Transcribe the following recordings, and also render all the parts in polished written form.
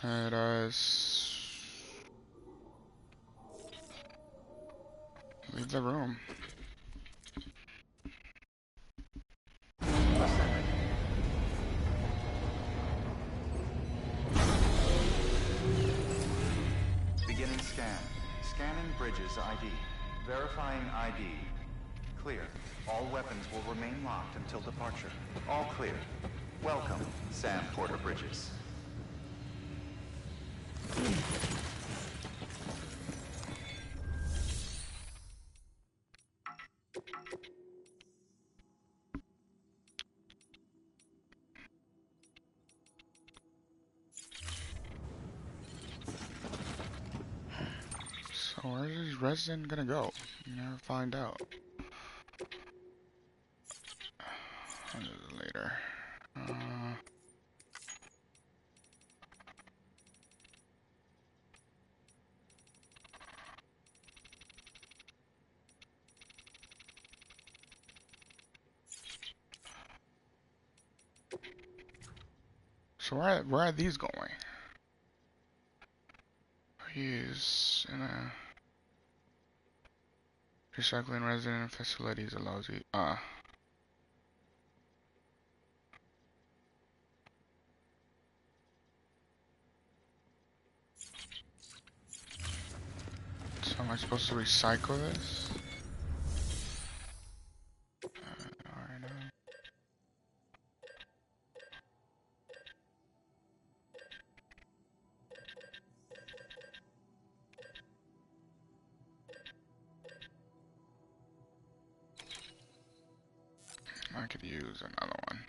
Let us leave the room. Beginning scan. Scanning bridges ID. Verifying ID. Clear. All weapons will remain locked until departure. All clear. Welcome, Sam Porter Bridges. So where's this resident gonna go? Never find out. Later. So where are these going? He's in a recycling resident facilities allows you. So am I supposed to recycle this? Alright, I could use another one.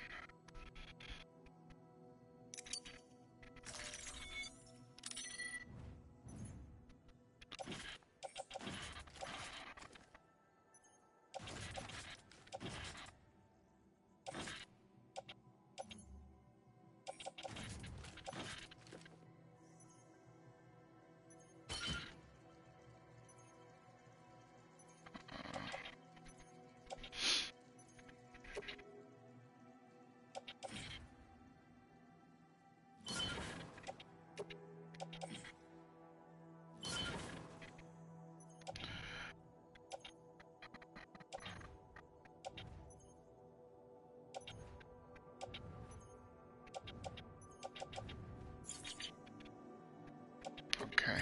Okay.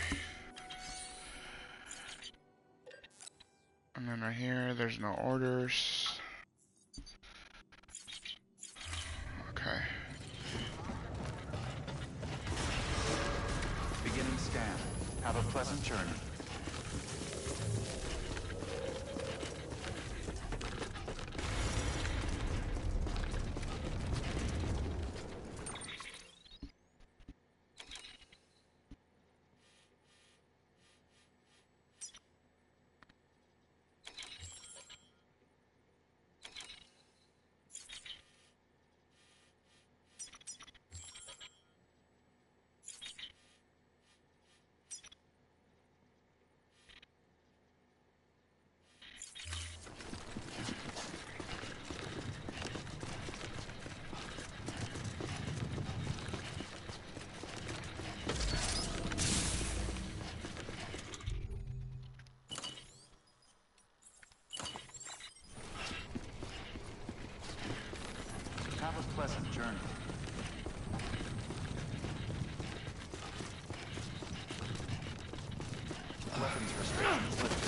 And then right here, there's no orders. Okay. Beginning scan. Have a pleasant journey. Have a pleasant journey. Weapons restrictions lifted.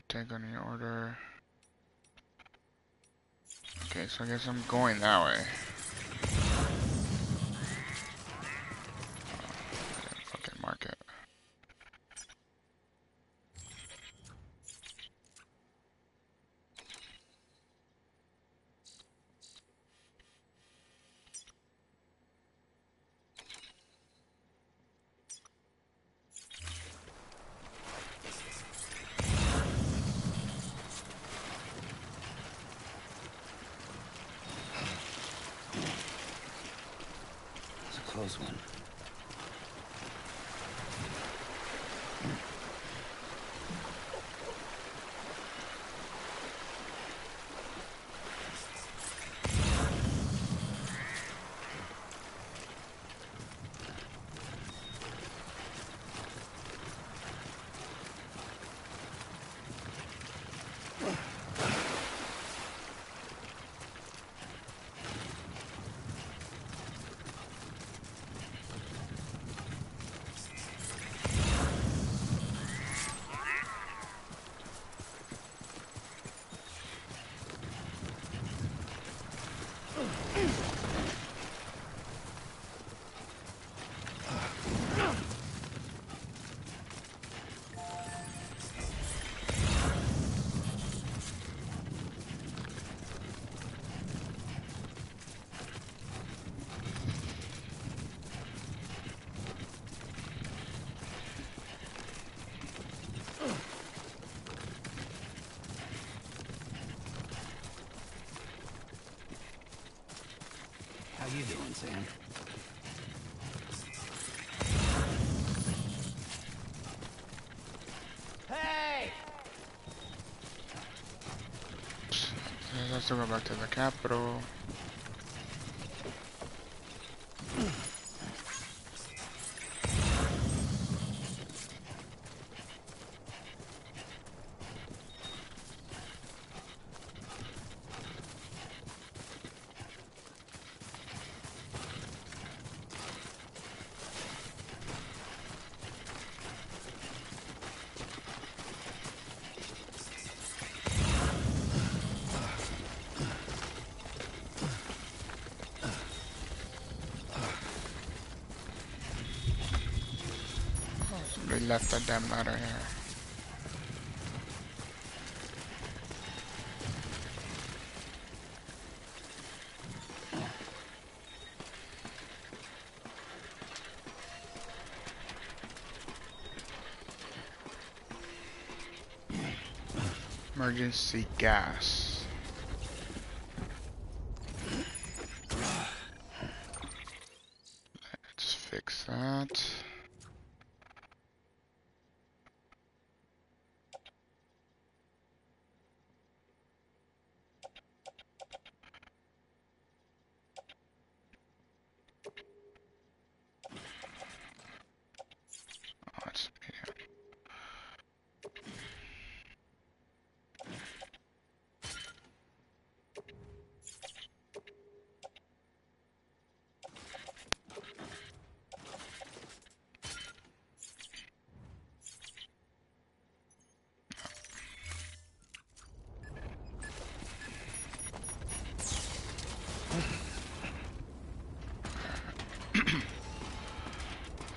Take any order. Okay, so I guess I'm going that way. Fucking market. close one. How you doing, Sam? Hey! Let's go back to the capital. Somebody left that damn ladder here. Emergency gas. Let's fix that. Oh, it's medium.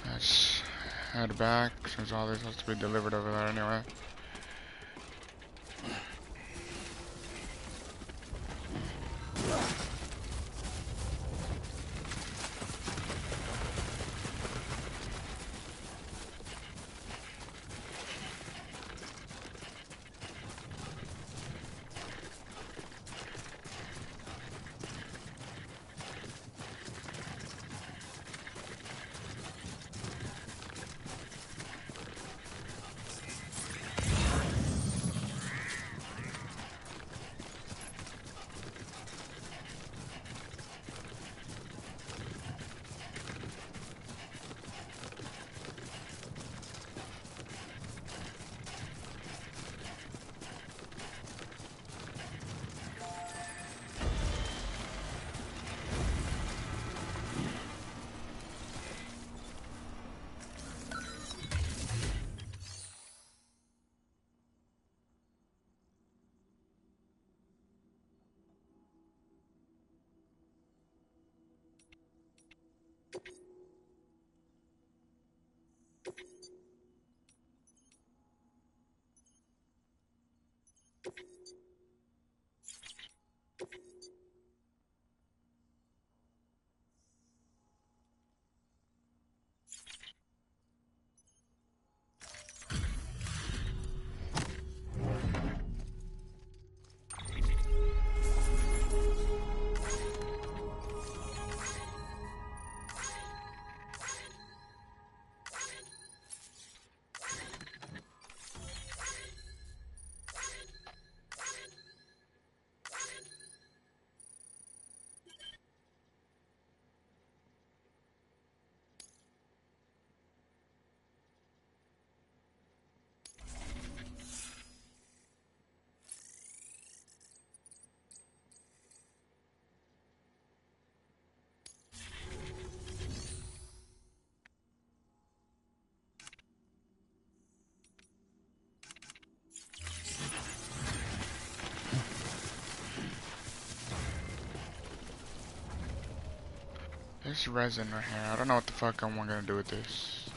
Let's head back since all this has to be delivered over there anyway. There's resin right here. I don't know what the fuck I'm gonna do with this.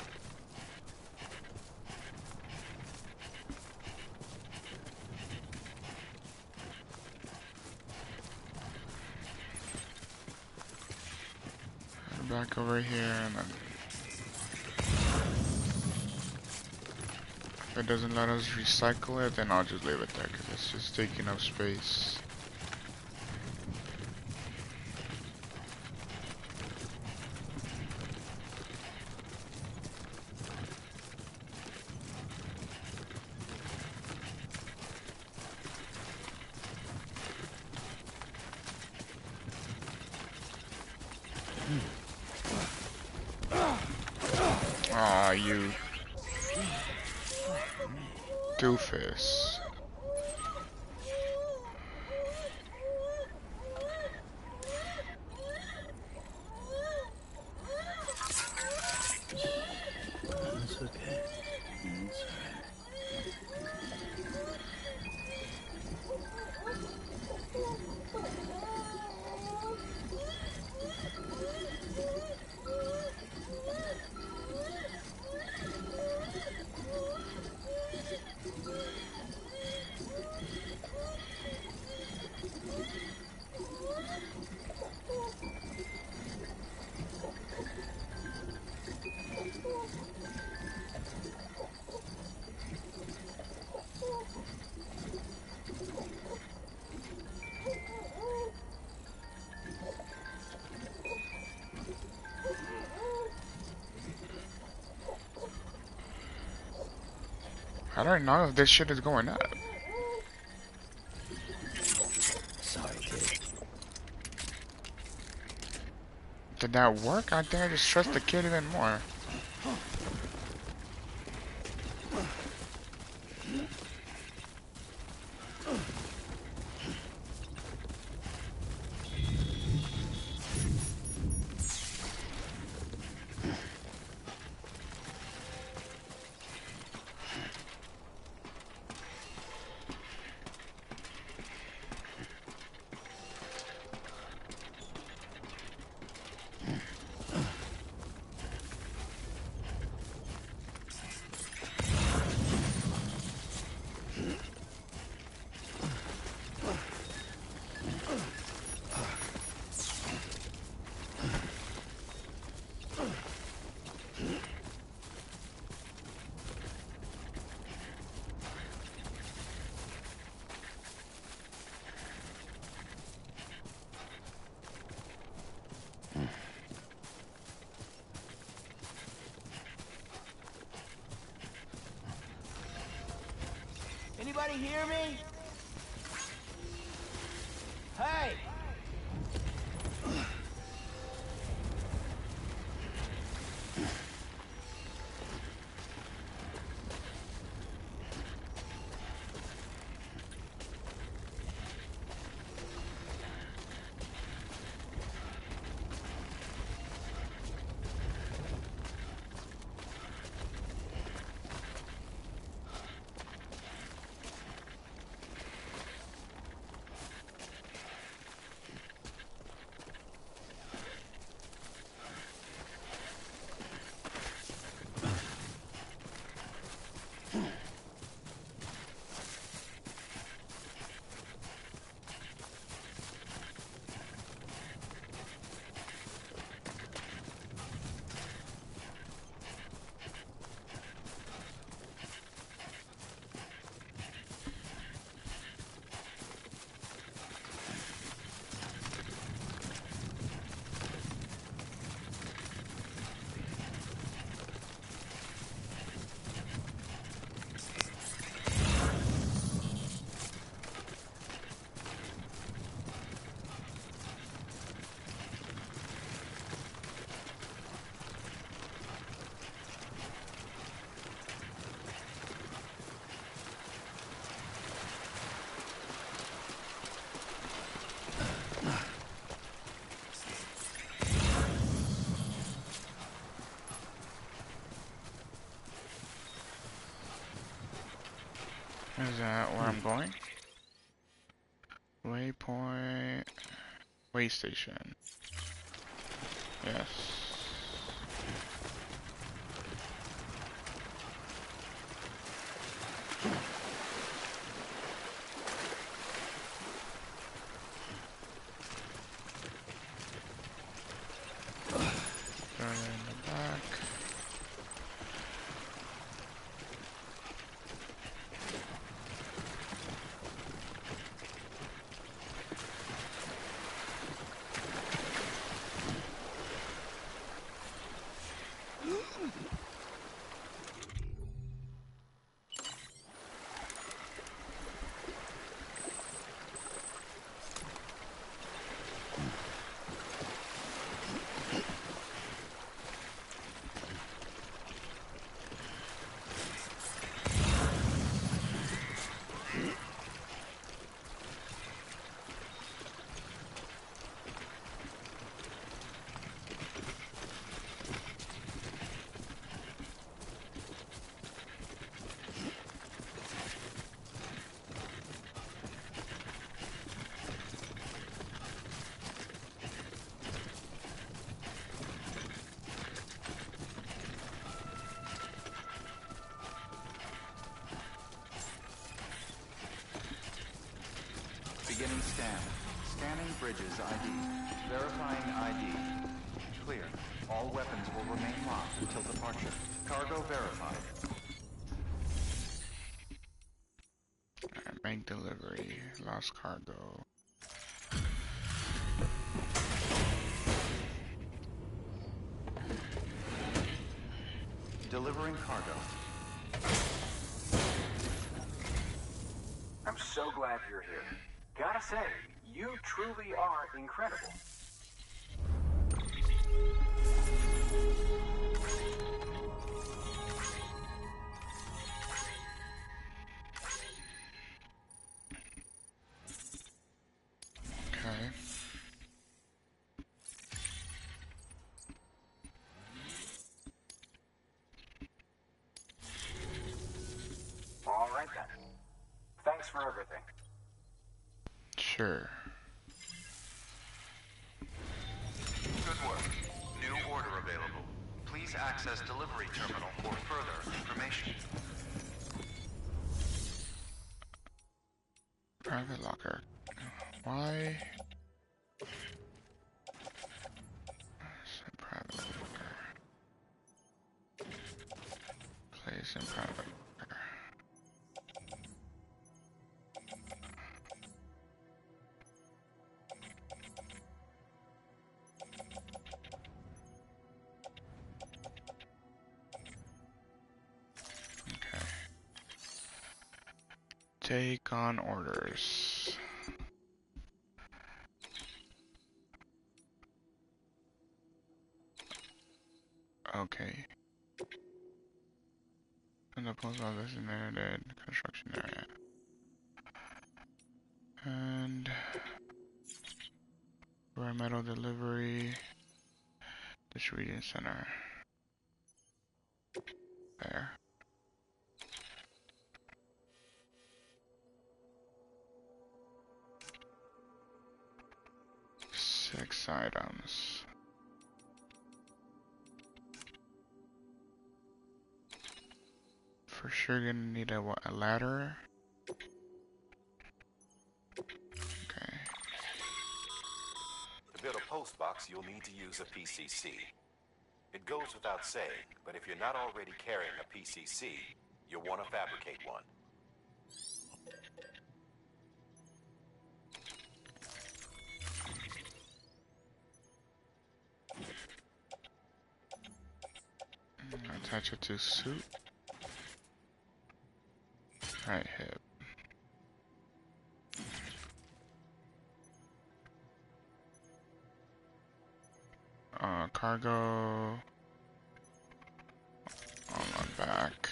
Back over here, and then if it doesn't let us recycle it, then I'll just leave it there because it's just taking up space. Aw, you doofus. That's okay. That's alright. I don't know if this shit is going up. Sorry, kid. Did that work? I think I just trust the kid even more. Anybody hear me? Hey! Is that where I'm going? Waypoint. Way station. Yes. Throw it in the back. Beginning scan. Scanning bridges ID. Verifying ID. Clear. All weapons will remain locked until departure. Cargo verified. Alright, make delivery. Lost cargo. Delivering cargo. I'm so glad you're here. Gotta say, you truly are incredible. Okay. All right then. Thanks for everything. Sure. Good work. New order available. Please access delivery terminal for further information. Private locker. Why? Private locker. Place in private locker. Okay. Take on orders. Okay. And the post office in there, the construction area. And rare metal delivery distribution center. There. Six items. For sure gonna need a ladder. Okay. To build a post box, you'll need to use a PCC. It goes without saying, but if you're not already carrying a PCC, you'll want to fabricate one. Attach it to suit. Right hip. Cargo on my back.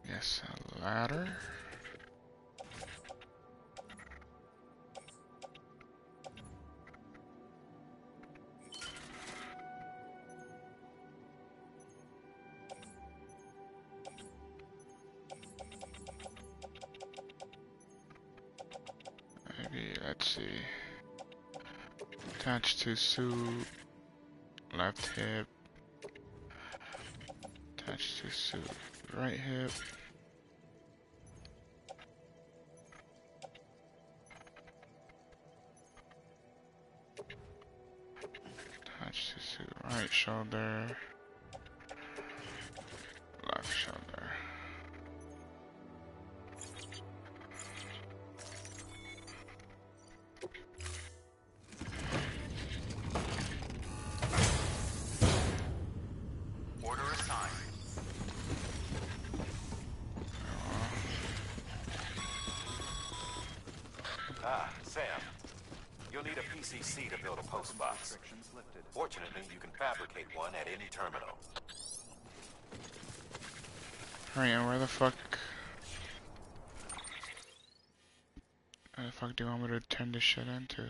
Yes, a ladder. see. Attach to suit. Left hip. Attach to suit. Right hip. Attach to suit. Right shoulder. Left shoulder. Order assigned. Ah, Sam. You'll need a PCC to build a post box. Restrictions lifted. Fortunately, you can fabricate one at any terminal. Alright, and where the fuck do you want me to turn this shit into?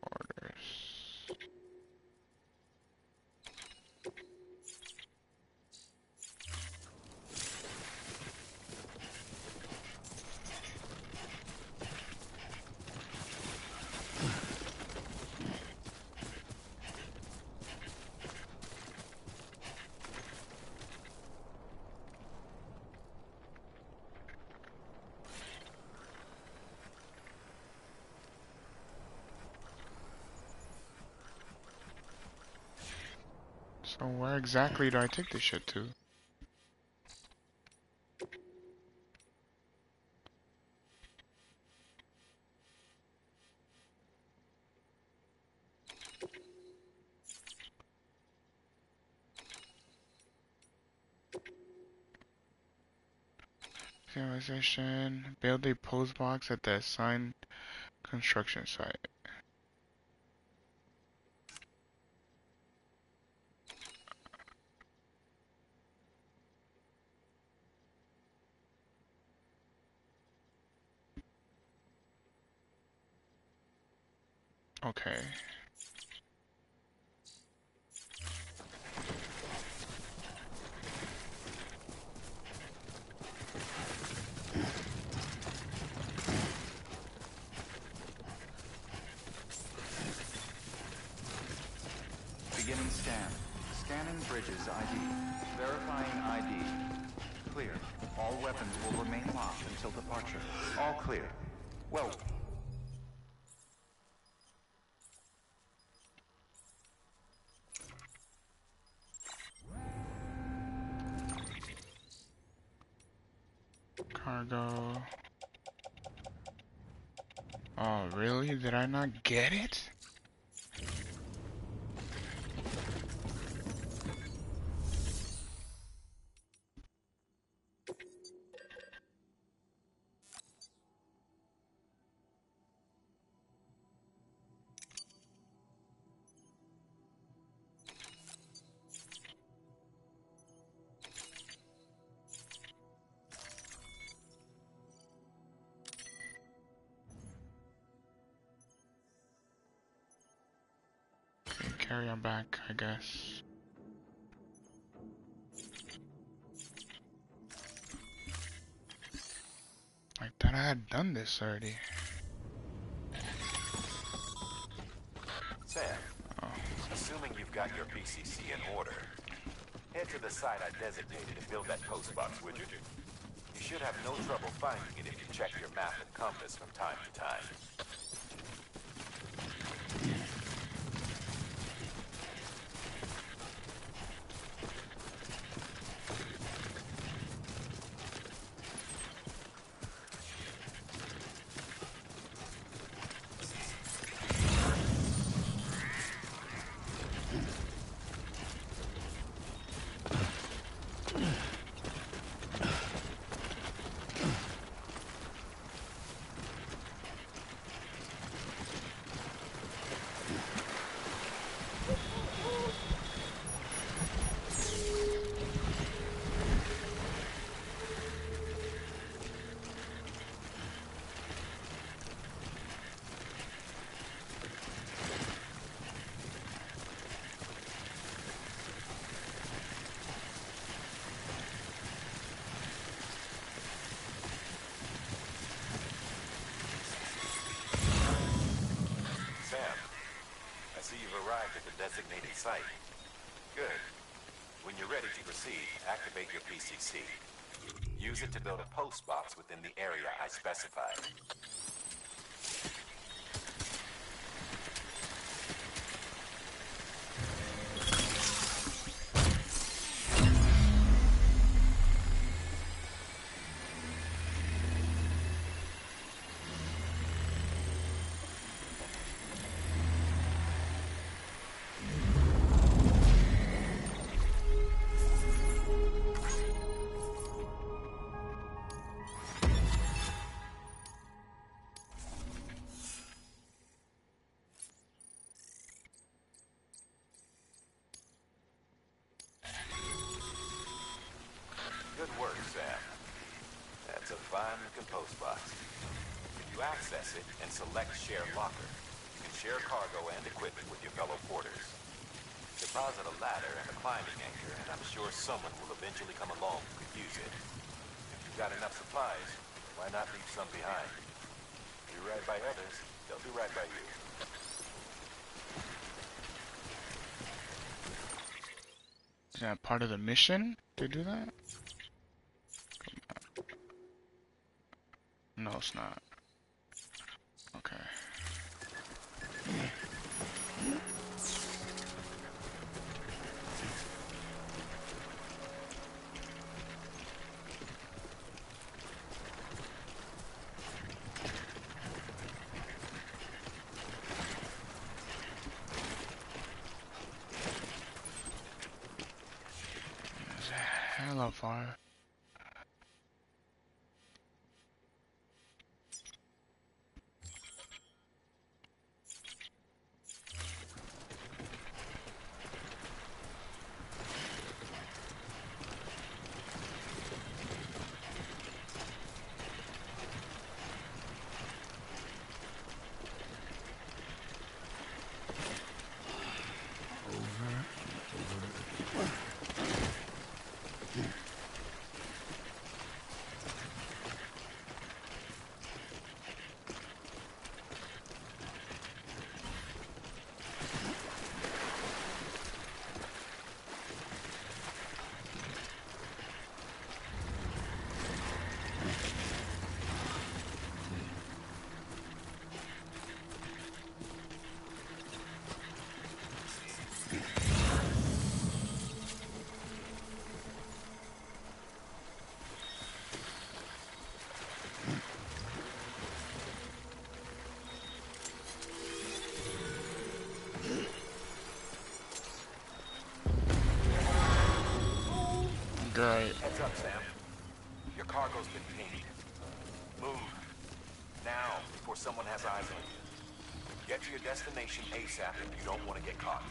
Orders. So where exactly do I take this shit to? Civilization. Build a post box at the assigned construction site. Okay. Beginning scan. Scanning bridges ID. Verifying ID. Clear. All weapons will remain locked until departure. All clear. Well. Cargo. Oh, really? Did I not get it? Okay, carry on back, I guess. I thought I had done this already. Sam, assuming you've got your PCC in order, head to the site I designated and build that post box, would you? You should have no trouble finding it if you check your map and compass from time to time. designated site. Good. When you're ready to proceed, activate your PCC. Use it to build a post box within the area I specified. Good work, Sam. That's a fine-looking post box. If you access it and select Share Locker, you can share cargo and equipment with your fellow porters. Deposit a ladder and a climbing anchor, and I'm sure someone will eventually come along who could use it. If you've got enough supplies, why not leave some behind? Do right by others, they'll do right by you. Is that part of the mission to do that? No, it's not. Okay. It's hella far. Great. Heads up, Sam. Your cargo's been pinged. Move. Now, before someone has eyes on you. Get to your destination ASAP if you don't want to get caught.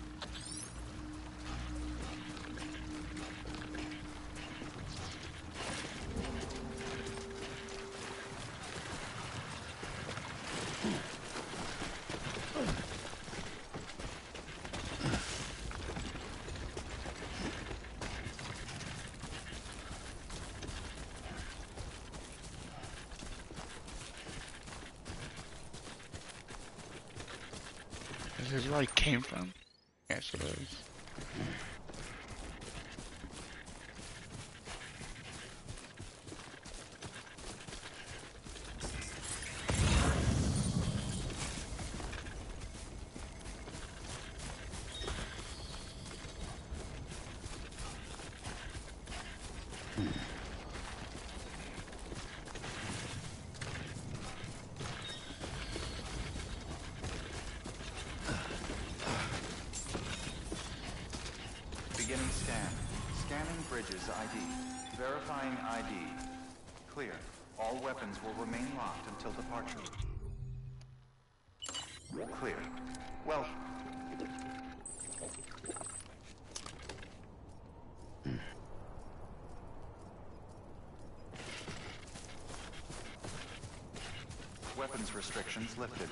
Is this where I came from? Yes, it is. Beginning scan. Scanning bridges ID. Verifying ID. Clear. All weapons will remain locked until departure. Clear. Well... Weapons restrictions lifted.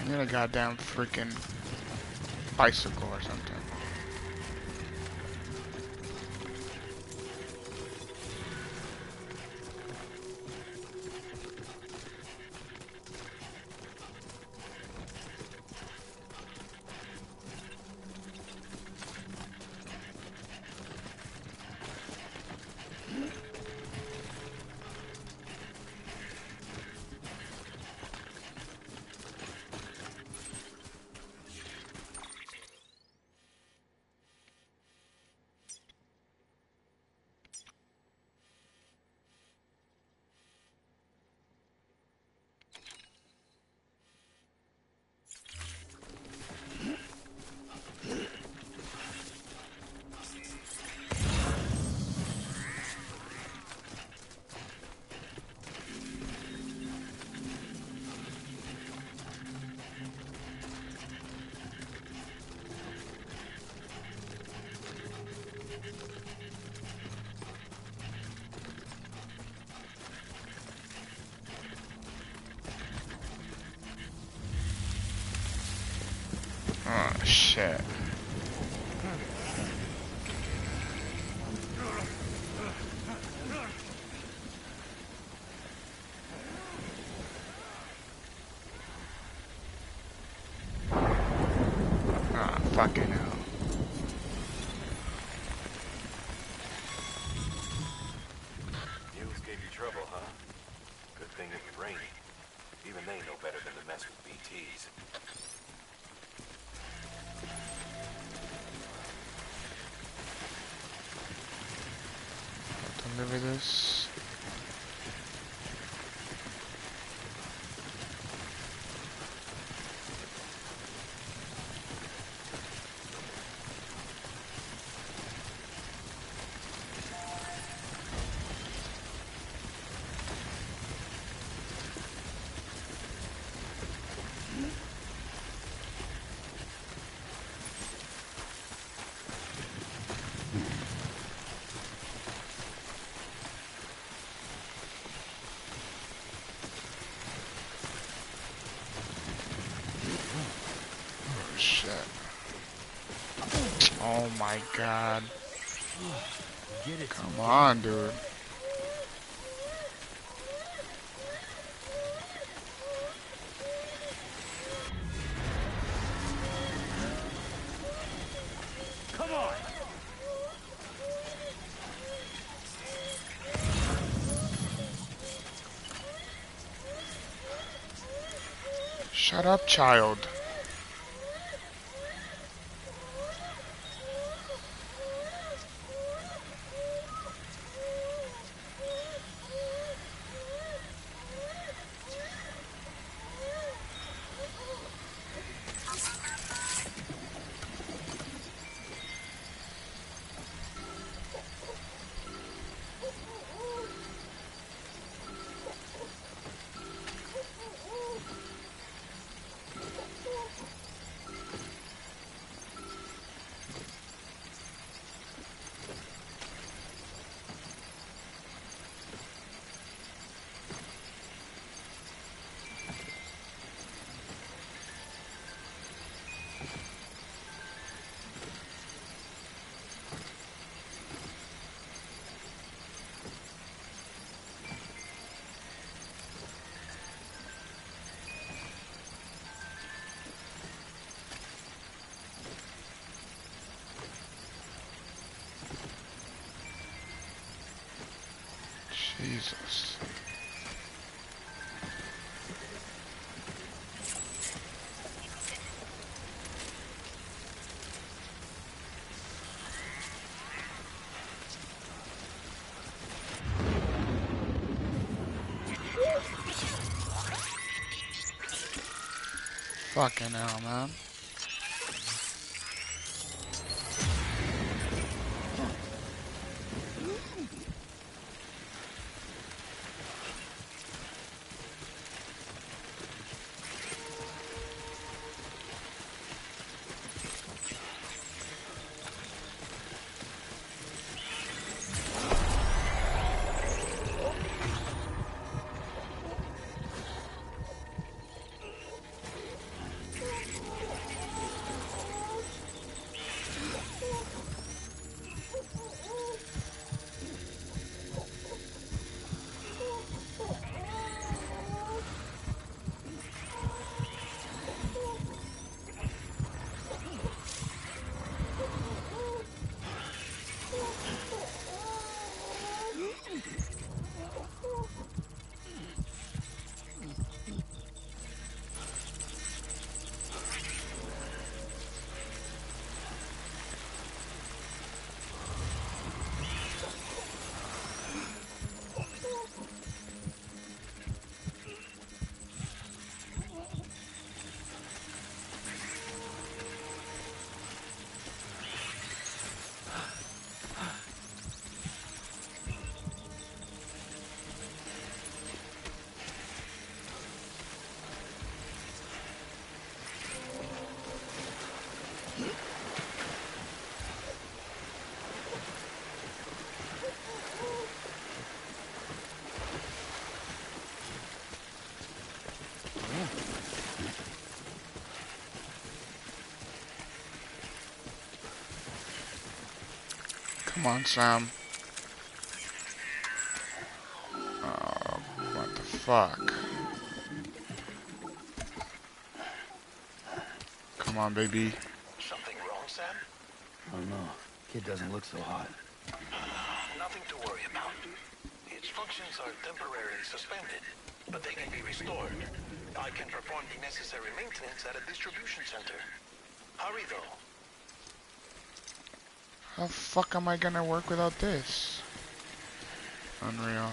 I need a goddamn freaking bicycle or something. Oh shit. Ah, fucking hell. Mules gave you trouble, huh? Good thing it was raining. Even they know better than to mess with BTs. Deliver this. Oh shit. Oh my god. Come on, dude. Come on! Shut up, child. Jesus. Fucking hell, man. Come on, Sam. Oh, what the fuck? Come on, baby. Something wrong, Sam? Oh no, kid doesn't look so hot. Nothing to worry about. Its functions are temporarily suspended, but they can be restored. I can perform the necessary maintenance at a distribution center. Hurry, though. How the fuck am I gonna work without this? Unreal.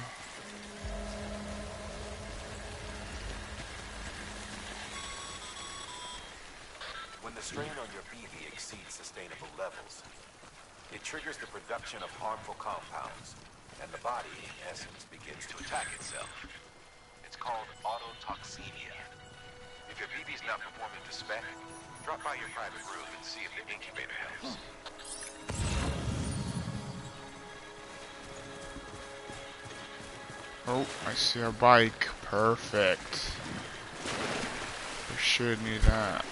When the strain on your BB exceeds sustainable levels, it triggers the production of harmful compounds, and the body, in essence, begins to attack itself. It's called autotoxemia. If your BB's not performing to spec, drop by your private room and see if the incubator helps. Oh, I see a bike. Perfect. We should need that.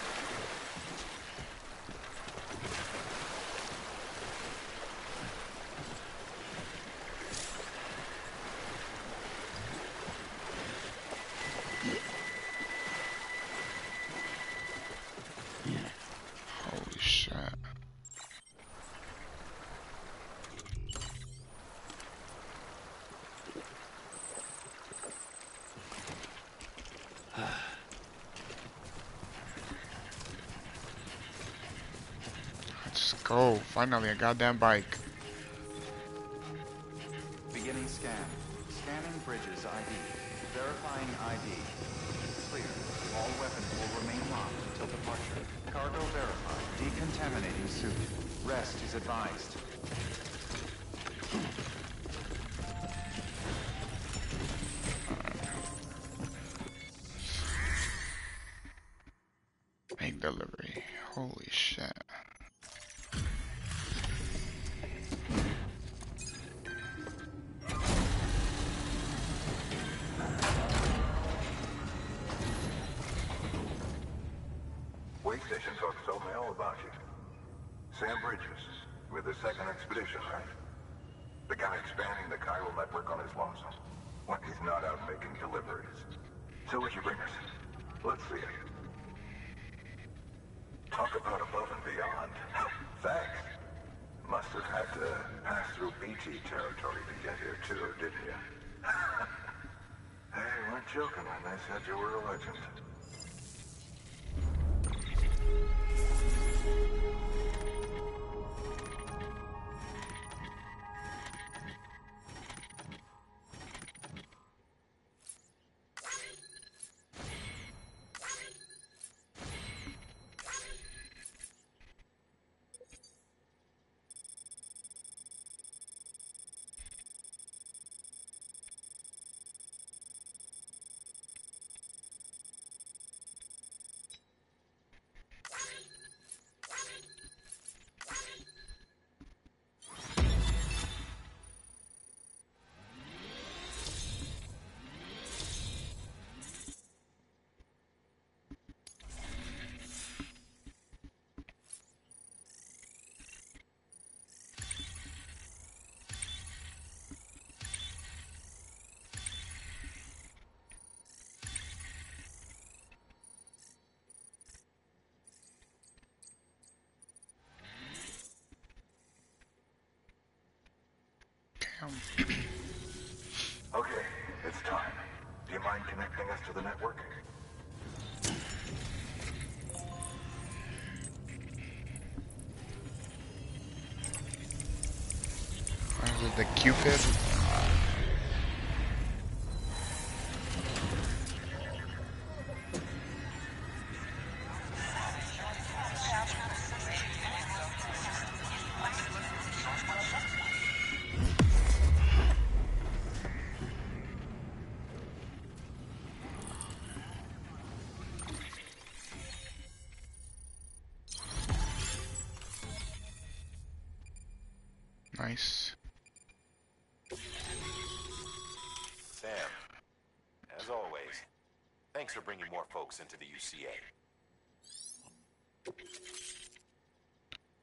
Holy shit. Let's go. Finally, a goddamn bike. Beginning scan. Scanning bridges ID. Verifying ID. Clear. All weapons will remain locked until departure. Cargo verified. Decontaminating suit. Rest is advised. Make delivery. Holy shit. Way station folks told me all about you. Sam Bridges, with the second expedition, right? The guy expanding the chiral network on his lonesome. When he's not out making deliveries. So what'd you bring us? Let's see it. Talk about above and beyond. Thanks. Must have had to pass through BT territory to get here too, didn't you? Hey, you weren't joking when they said you were a legend. Okay, it's time. Do you mind connecting us to the network? With the Cupid. Nice. Sam, as always, thanks for bringing more folks into the UCA.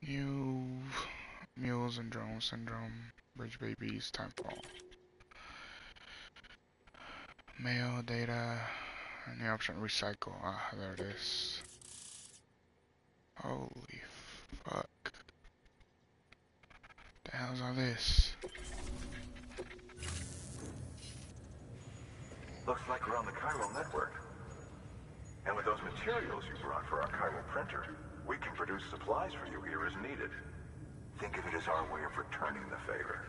You Mules and Drone Syndrome. Bridge Babies. Timefall. Mail data. And the option recycle. Ah, there it is. Holy fuck. The hell's all this? Looks like we're on the chiral network. And with those materials you brought for our chiral printer, we can produce supplies for you here as needed. Think of it as our way of returning the favor.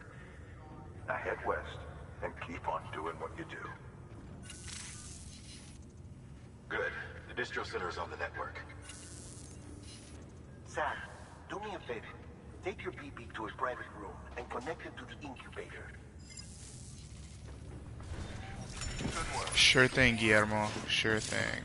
Now head west and keep on doing what you do. Good. The distro center is on the network. Sam, do me a favor. Take your BB to a private room and connect it to the incubator. Sure thing, Guillermo. Sure thing.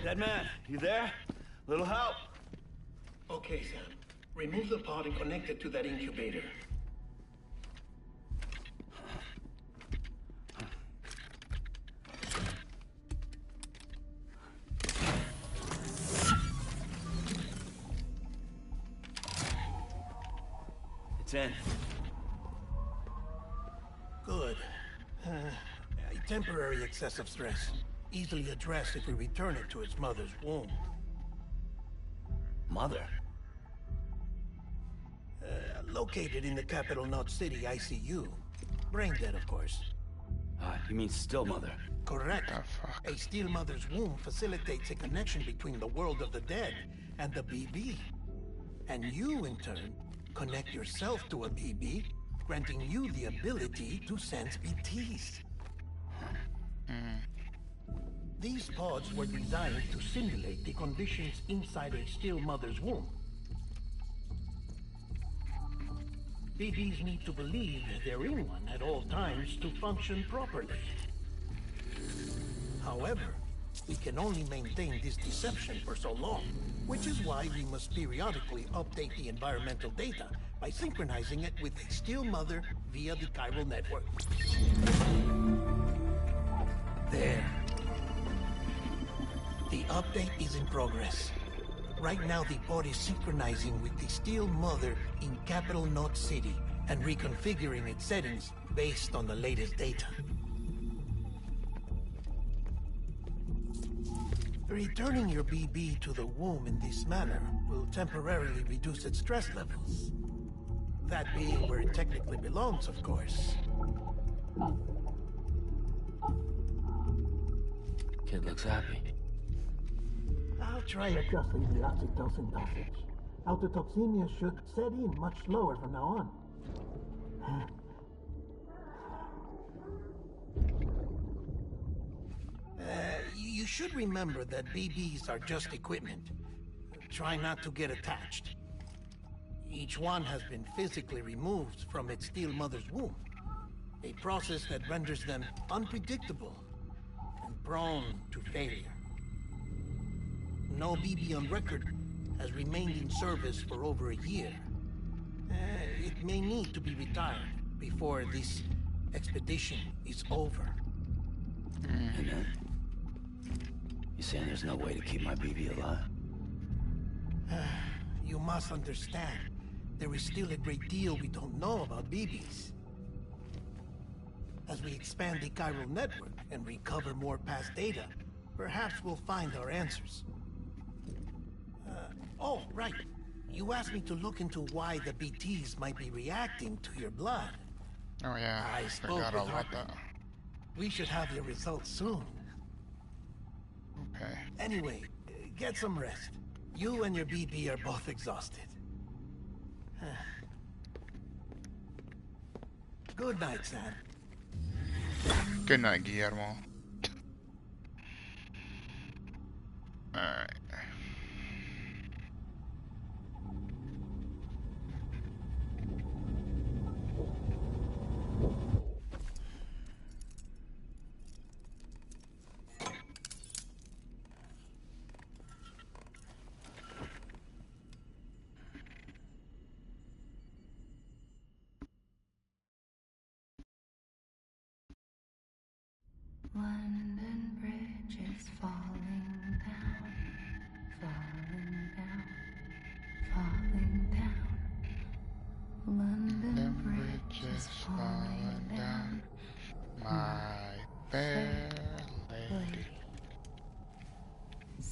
Dead man, you there? Little help? Okay, Sam. Remove the pod and connect it to that incubator. It's in. Good. A temporary excessive stress. Easily addressed if we return it to its mother's womb. Mother? Located in the capital Knot City ICU. Brain dead, of course. You mean still mother? Correct. The fuck? A steel mother's womb facilitates a connection between the world of the dead and the BB. And you, in turn, connect yourself to a BB, granting you the ability to sense BTs. These pods were designed to simulate the conditions inside a still mother's womb. BBs need to believe they're in one at all times to function properly. However, we can only maintain this deception for so long, which is why we must periodically update the environmental data by synchronizing it with a still mother via the chiral network. There. The update is in progress. Right now, the pod is synchronizing with the Steel Mother in Capital Knot City and reconfiguring its settings based on the latest data. Returning your BB to the womb in this manner will temporarily reduce its stress levels. That being where it technically belongs, of course. Kid looks happy. I'll try adjusting the oxytocin dosage. Autotoxemia should set in much slower from now on. You should remember that BBs are just equipment. Try not to get attached. Each one has been physically removed from its steel mother's womb. A process that renders them unpredictable and prone to failure. No BB on record has remained in service for over a year. It may need to be retired before this expedition is over. And then? You saying there's no way to keep my BB alive? You must understand, there is still a great deal we don't know about BBs. As we expand the chiral network and recover more past data, perhaps we'll find our answers. Oh, right. You asked me to look into why the BTs might be reacting to your blood. Oh yeah, I spoke forgot with all about Harper. that. We should have your results soon. Okay. Anyway, get some rest. You and your BB are both exhausted. Good night, Sam. Good night, Guillermo. Alright.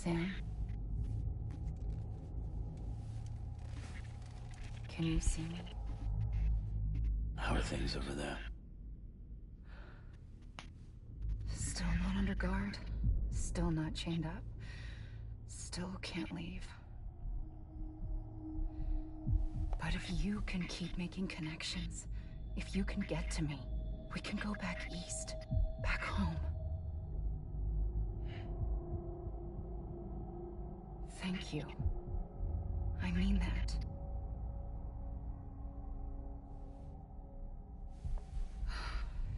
Sam? Can you see me? How are things over there? Still not under guard. Still not chained up. Still can't leave. But if you can keep making connections, if you can get to me, we can go back east. Back home. Thank you. I mean that.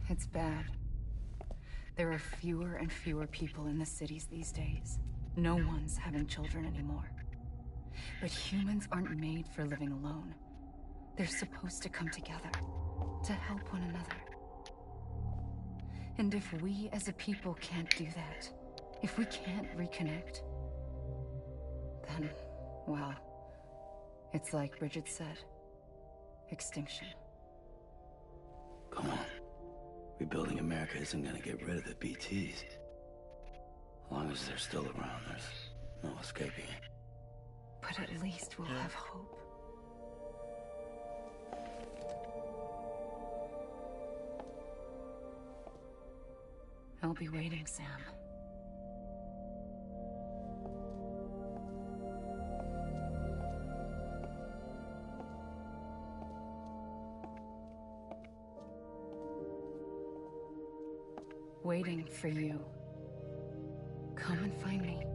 It's bad. There are fewer and fewer people in the cities these days. No one's having children anymore. But humans aren't made for living alone. They're supposed to come together, to help one another. And if we as a people can't do that, if we can't reconnect, then, well, it's like Bridget said, extinction. Come on. Rebuilding America isn't gonna get rid of the BTs. As long as they're still around, there's no escaping it. But at least we'll have hope. I'll be waiting, Sam. Waiting for you. Come and find me.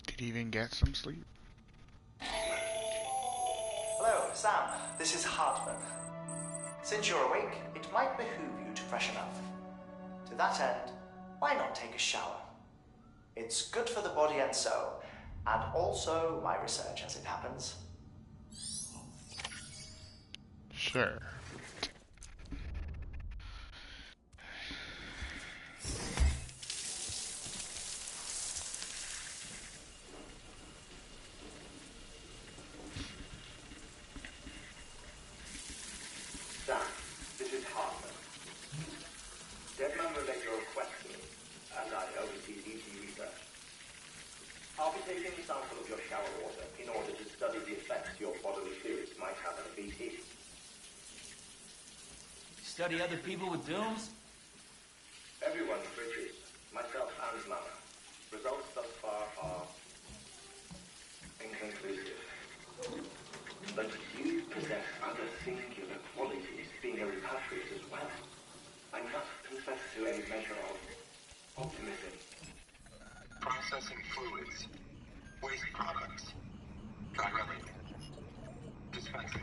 Did he even get some sleep? Hello, Sam. This is Hartman. Since you're awake, it might behoove you to freshen up. To that end, why not take a shower? It's good for the body and soul, and also my research as it happens. Sure. Sam, this is Hartman. Deadman relayed your request to me, and I oversee DT research. I'll be taking a sample of your shower water in order to study the effects your bodily fluids might have on a BT. Study other people with dooms? Everyone Bridges, myself and Mama. Results thus far are inconclusive. But you possess other singular qualities, being a repatriate as well. I must confess to a measure of optimism. Processing fluids. Waste products. Direct. Dispensing.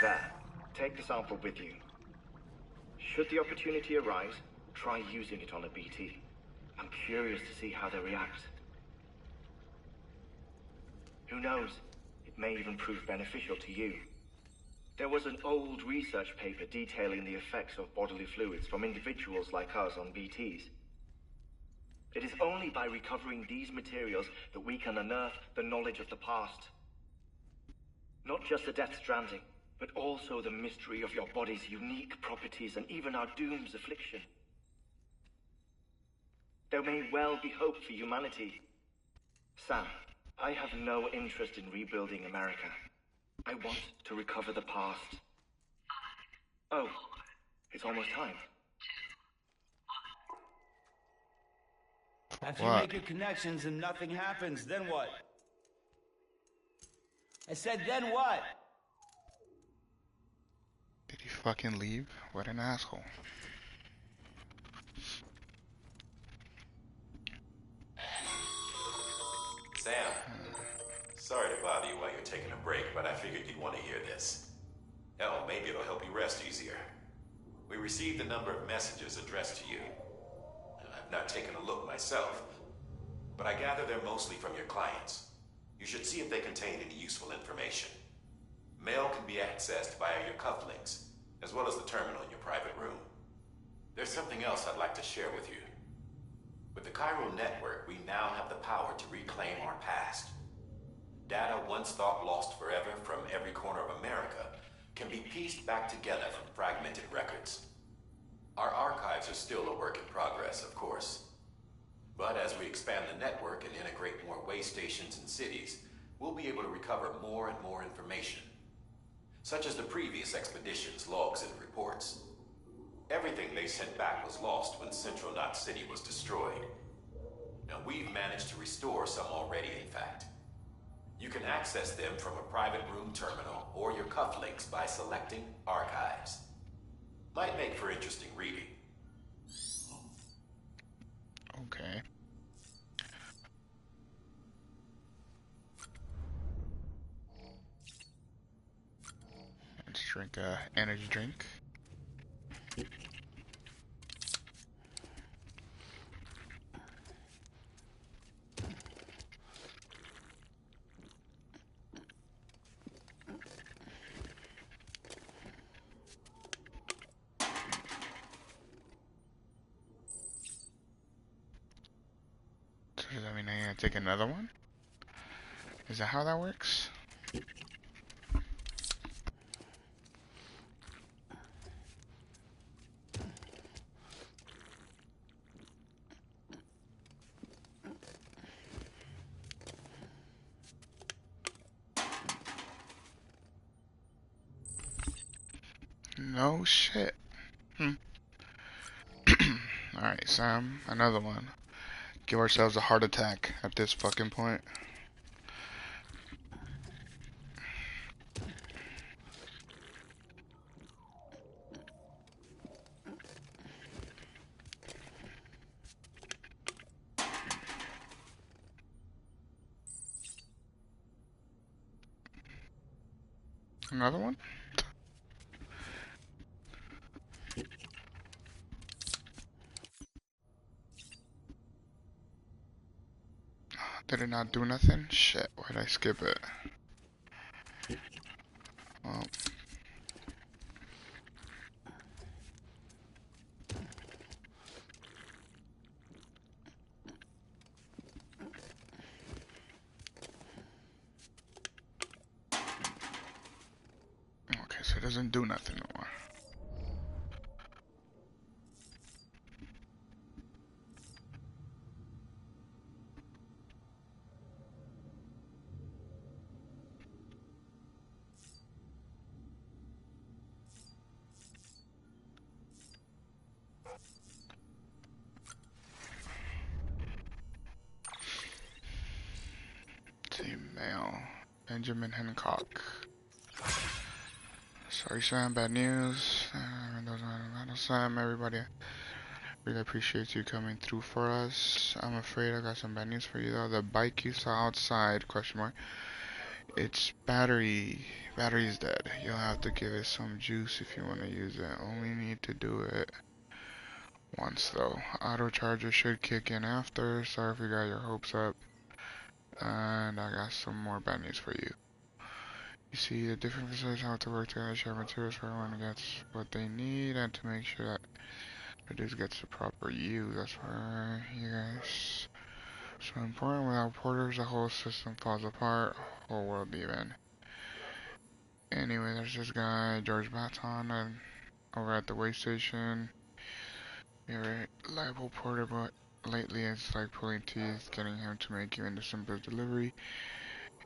There. Take the sample with you. Should the opportunity arise, try using it on a BT. I'm curious to see how they react. Who knows? It may even prove beneficial to you. There was an old research paper detailing the effects of bodily fluids from individuals like us on BTs. It is only by recovering these materials that we can unearth the knowledge of the past. Not just the Death Stranding, but also the mystery of your body's unique properties and even our doom's affliction. There may well be hope for humanity. Sam, I have no interest in rebuilding America. I want to recover the past. Oh, it's almost time. After you What? make your connections and nothing happens, then what? I said, then what? Did he fucking leave? What an asshole. Sam, sorry to bother you while you're taking a break, but I figured you'd want to hear this. Hell, maybe it'll help you rest easier. We received a number of messages addressed to you. I've not taken a look myself, but I gather they're mostly from your clients. You should see if they contain any useful information. Mail can be accessed via your cufflinks, as well as the terminal in your private room. There's something else I'd like to share with you. With the Chiral Network, we now have the power to reclaim our past. data once thought lost forever from every corner of America can be pieced back together from fragmented records. Our archives are still a work in progress, of course. But as we expand the network and integrate more way stations and cities, we'll be able to recover more and more information, such as the previous expedition's logs and reports. Everything they sent back was lost when Central Knot City was destroyed. Now we've managed to restore some already, in fact. You can access them from a private room terminal or your cufflinks by selecting Archives. Might make for interesting reading. Okay. Let's drink a energy drink. So does that mean I gotta take another one? Is that how that works? No shit. Alright, Sam, another one. Give ourselves a heart attack at this fucking point. Another one? Did it not do nothing? Shit, why'd I skip it? Well. Okay, so it doesn't do nothing no more. Mail. Benjamin Hancock. Sorry, Sam, bad news. Sam, everybody really appreciate you coming through for us. I'm afraid I got some bad news for you though. The bike you saw outside, question mark, its battery's dead. You'll have to give it some juice if you want to use it. Only need to do it once though. Auto charger should kick in after. Sorry if you got your hopes up. And I got some more bad news for you. You see, the different facilities have to work together to share materials for everyone gets what they need and to make sure that produce gets the proper use. That's why you guys so important. Without porters, the whole system falls apart. Whole world even. Anyway, there's this guy, George Baton, and over at the way station. You're a reliable porter, but lately it's like pulling teeth, getting him to make even the simplest delivery.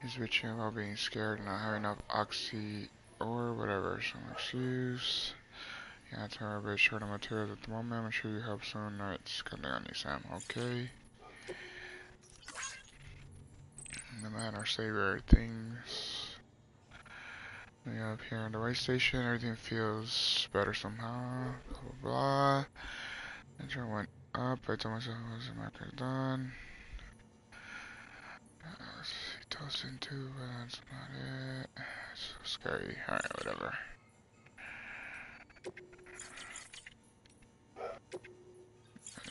He's bitching about being scared and not having enough oxy or whatever, some excuse. Yeah, it's a bit short of materials at the moment. I'm sure you help soon. Alright, it's coming on you, Sam. Okay. The man, our savior, things. We up here on the way station. Everything feels better somehow. Blah blah blah. Intro went up. I told myself it was a marker done. Toast into, but that's not it. It's so scary. Alright, whatever.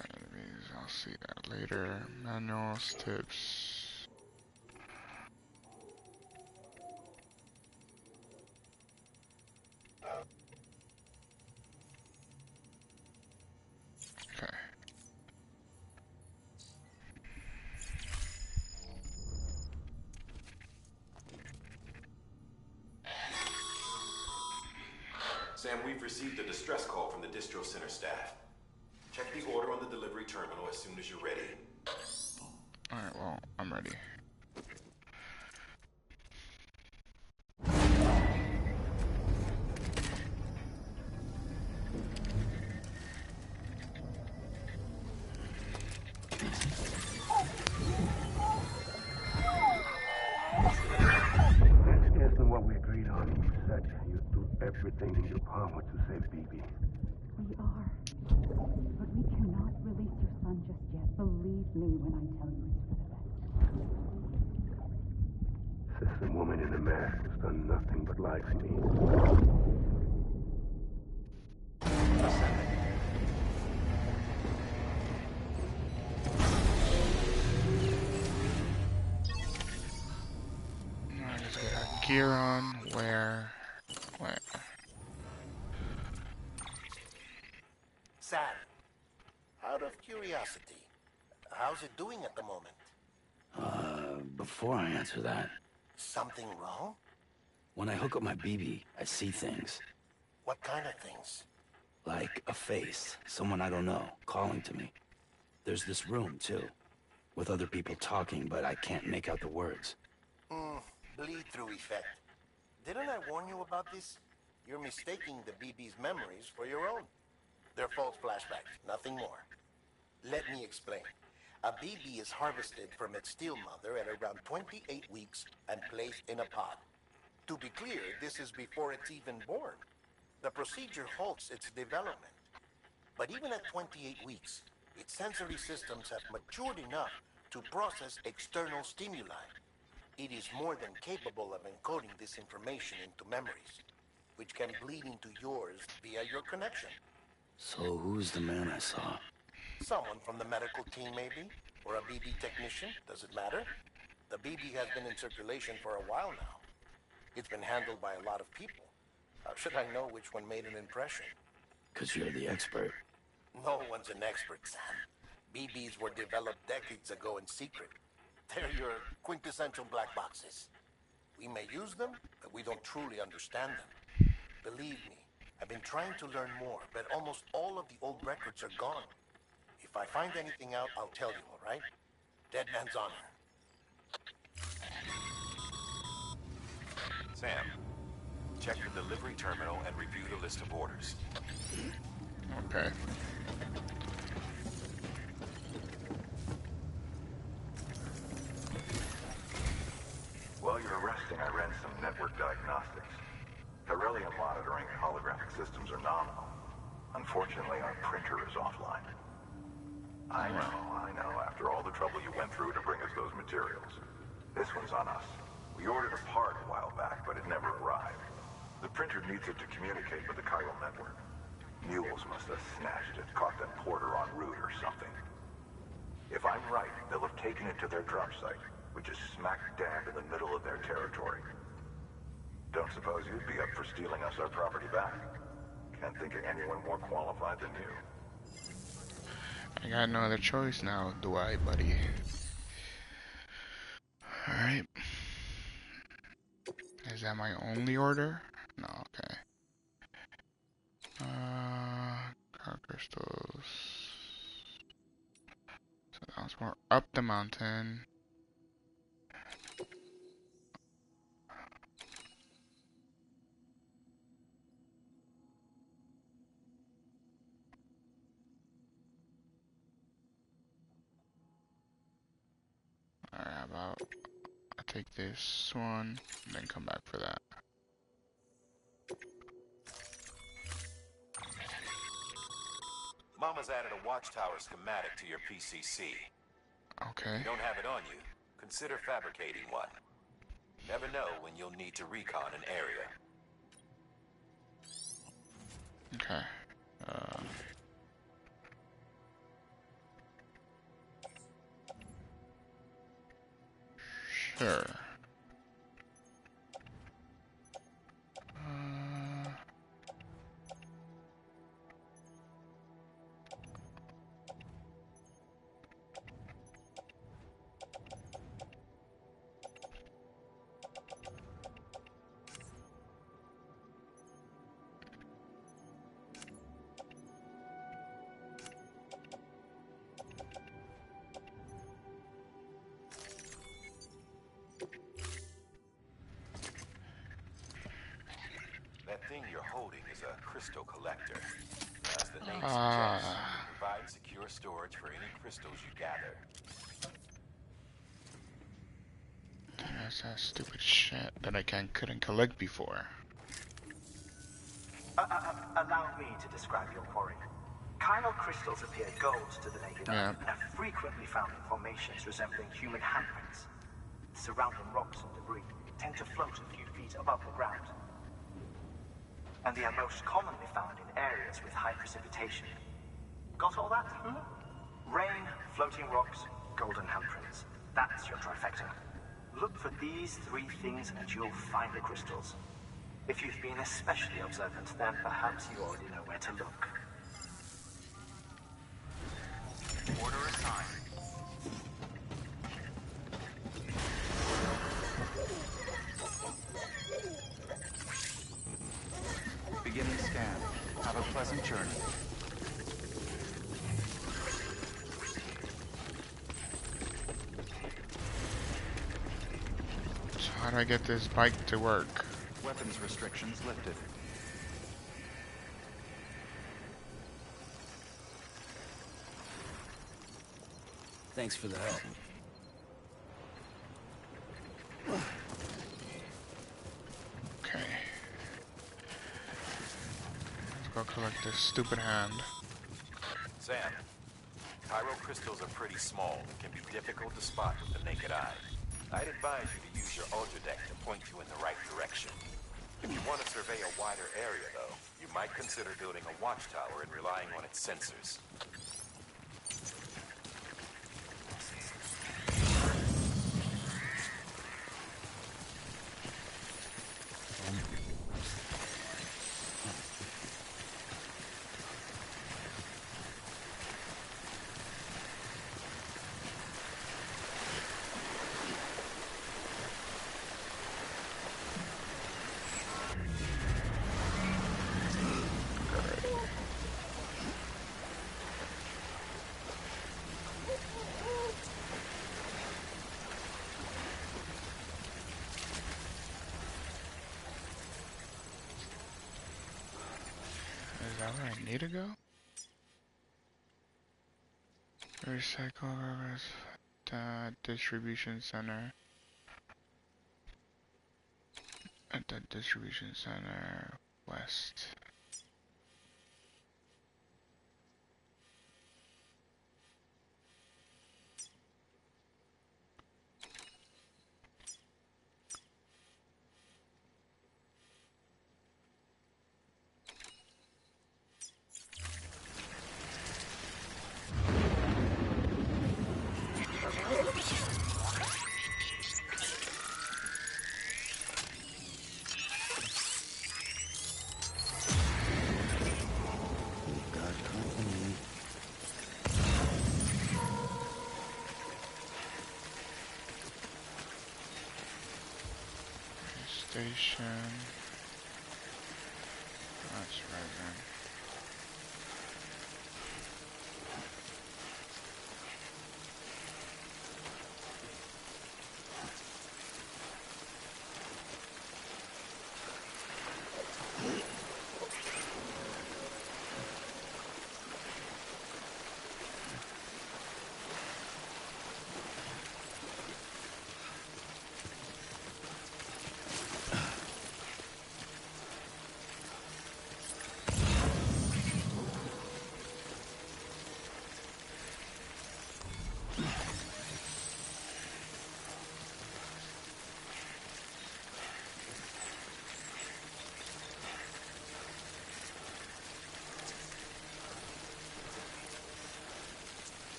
Enemies, I'll see that later. Manuals, tips. Okay. Sam, we've received a distress call from the distro center staff. Check the order on the delivery terminal as soon as you're ready. Alright, well, I'm ready. This isn't what we agreed on. You said you'd do everything in your power to save BB. We are. But we cannot release your son just yet. Believe me when I tell you it's for the best. System woman in the mask has done nothing but lie to me. Alright, let's get our gear on. Where? Sam, out of curiosity, how's it doing at the moment? Before I answer that, Something wrong? when I hook up my BB, I see things. What kind of things? Like a face, someone I don't know, calling to me. There's this room, too, with other people talking, but I can't make out the words. Bleed-through effect. Didn't I warn you about this? You're mistaking the BB's memories for your own. They're false flashbacks, nothing more. Let me explain. A BB is harvested from its steel mother at around 28 weeks and placed in a pod. To be clear, this is before it's even born. The procedure halts its development. But even at 28 weeks, its sensory systems have matured enough to process external stimuli. It is more than capable of encoding this information into memories, which can bleed into yours via your connection. So who's the man I saw? Someone from the medical team, maybe? Or a BB technician? Does it matter? The BB has been in circulation for a while now. It's been handled by a lot of people. How should I know which one made an impression? 'Cause you're the expert. No one's an expert, Sam. BBs were developed decades ago in secret. They're your quintessential black boxes. We may use them, but we don't truly understand them. Believe me, I've been trying to learn more, but almost all of the old records are gone. If I find anything out, I'll tell you, all right? Dead man's honor. Sam, check the delivery terminal and review the list of orders. Okay. While you're resting, I ran some network diagnostics. Beryllium monitoring and holographic systems are nominal. Unfortunately, our printer is offline. I know, after all the trouble you went through to bring us those materials. This one's on us. We ordered a part a while back, but it never arrived. The printer needs it to communicate with the chiral network. Mules must have snatched it, caught that porter en route or something. If I'm right, they'll have taken it to their drop site, which is smack dab in the middle of their territory. Don't suppose you'd be up for stealing us our property back? Can't think of anyone more qualified than you. I got no other choice now, do I, buddy? Alright. Is that my only order? No, okay. Car crystals. So that was more up the mountain. Alright, how about I take this one and then come back for that. Mama's added a watchtower schematic to your PCC. Okay. If you don't have it on you, consider fabricating one. Never know when you'll need to recon an area. Okay. Sure. holding is a crystal collector. As the name suggests, Ah. you provide secure storage for any crystals you gather. That's that stupid shit that I couldn't collect before. Allow me to describe your quarry. Chiral crystals appear gold to the naked eye and are frequently found in formations resembling human handprints. Surrounding rocks and debris tend to float a few feet above the ground. And they are most commonly found in areas with high precipitation. Got all that? Rain, floating rocks, golden handprints. That's your trifecta. Look for these three things and you'll find the crystals. If you've been especially observant, then perhaps you already know where to look. Order assigned. Beginning scan. Have a pleasant journey. So how do I get this bike to work? Weapons restrictions lifted. Thanks for the help. Okay. Let's go collect this stupid hand. Sam, chiral crystals are pretty small and can be difficult to spot with the naked eye. I'd advise you to use your ultra deck to point you in the right direction. If you want to survey a wider area, though, you might consider building a watchtower and relying on its sensors. Is that where I need to go? Recycle distribution center. At the distribution center west. Station. That's right then.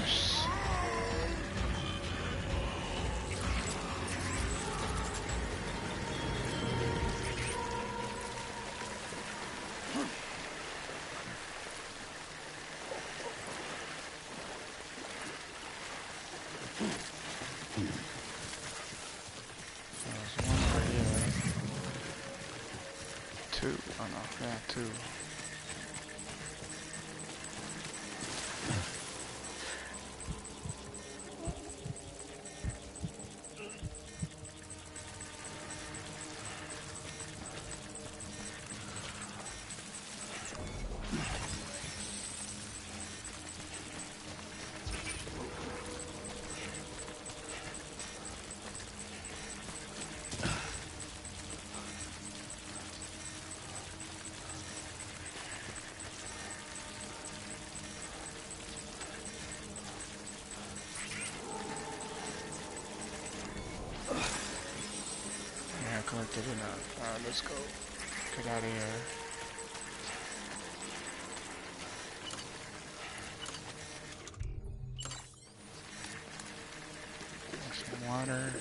Nice. There's one over here. Two. Oh no, yeah, two. Yeah, collected enough. Alright, let's go. Get out of here. Some water.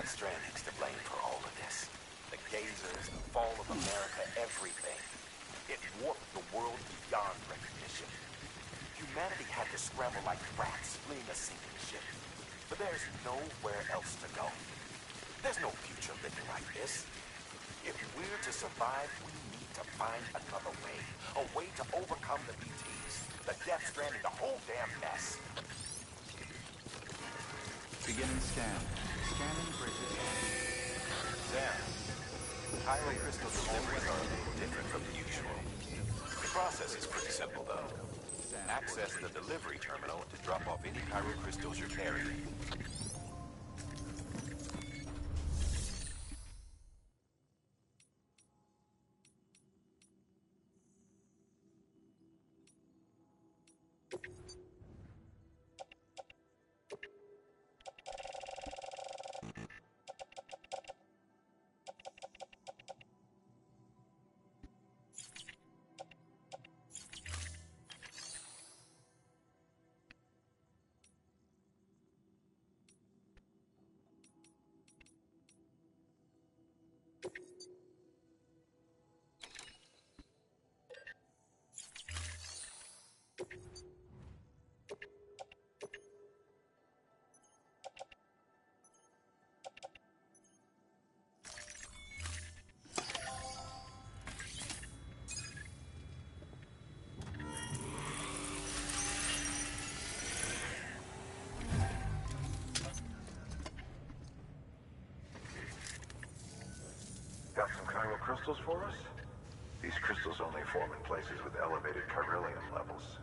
Stranding's to blame for all of this. The gazers, the fall of America, everything. It warped the world beyond recognition. Humanity had to scramble like rats fleeing a sinking ship. But there's nowhere else to go. There's no future living like this. If we're to survive, we need to find another way. A way to overcome the BTs, the Death Stranding, the whole damn mess. Beginning scan. Scanning bridges. Sam, Cairo crystal deliveries are a little different from the usual. The process is pretty simple, though. Access the delivery terminal to drop off any Cairo crystals you're carrying. Got some chiral crystals for us? These crystals only form in places with elevated chiralium levels,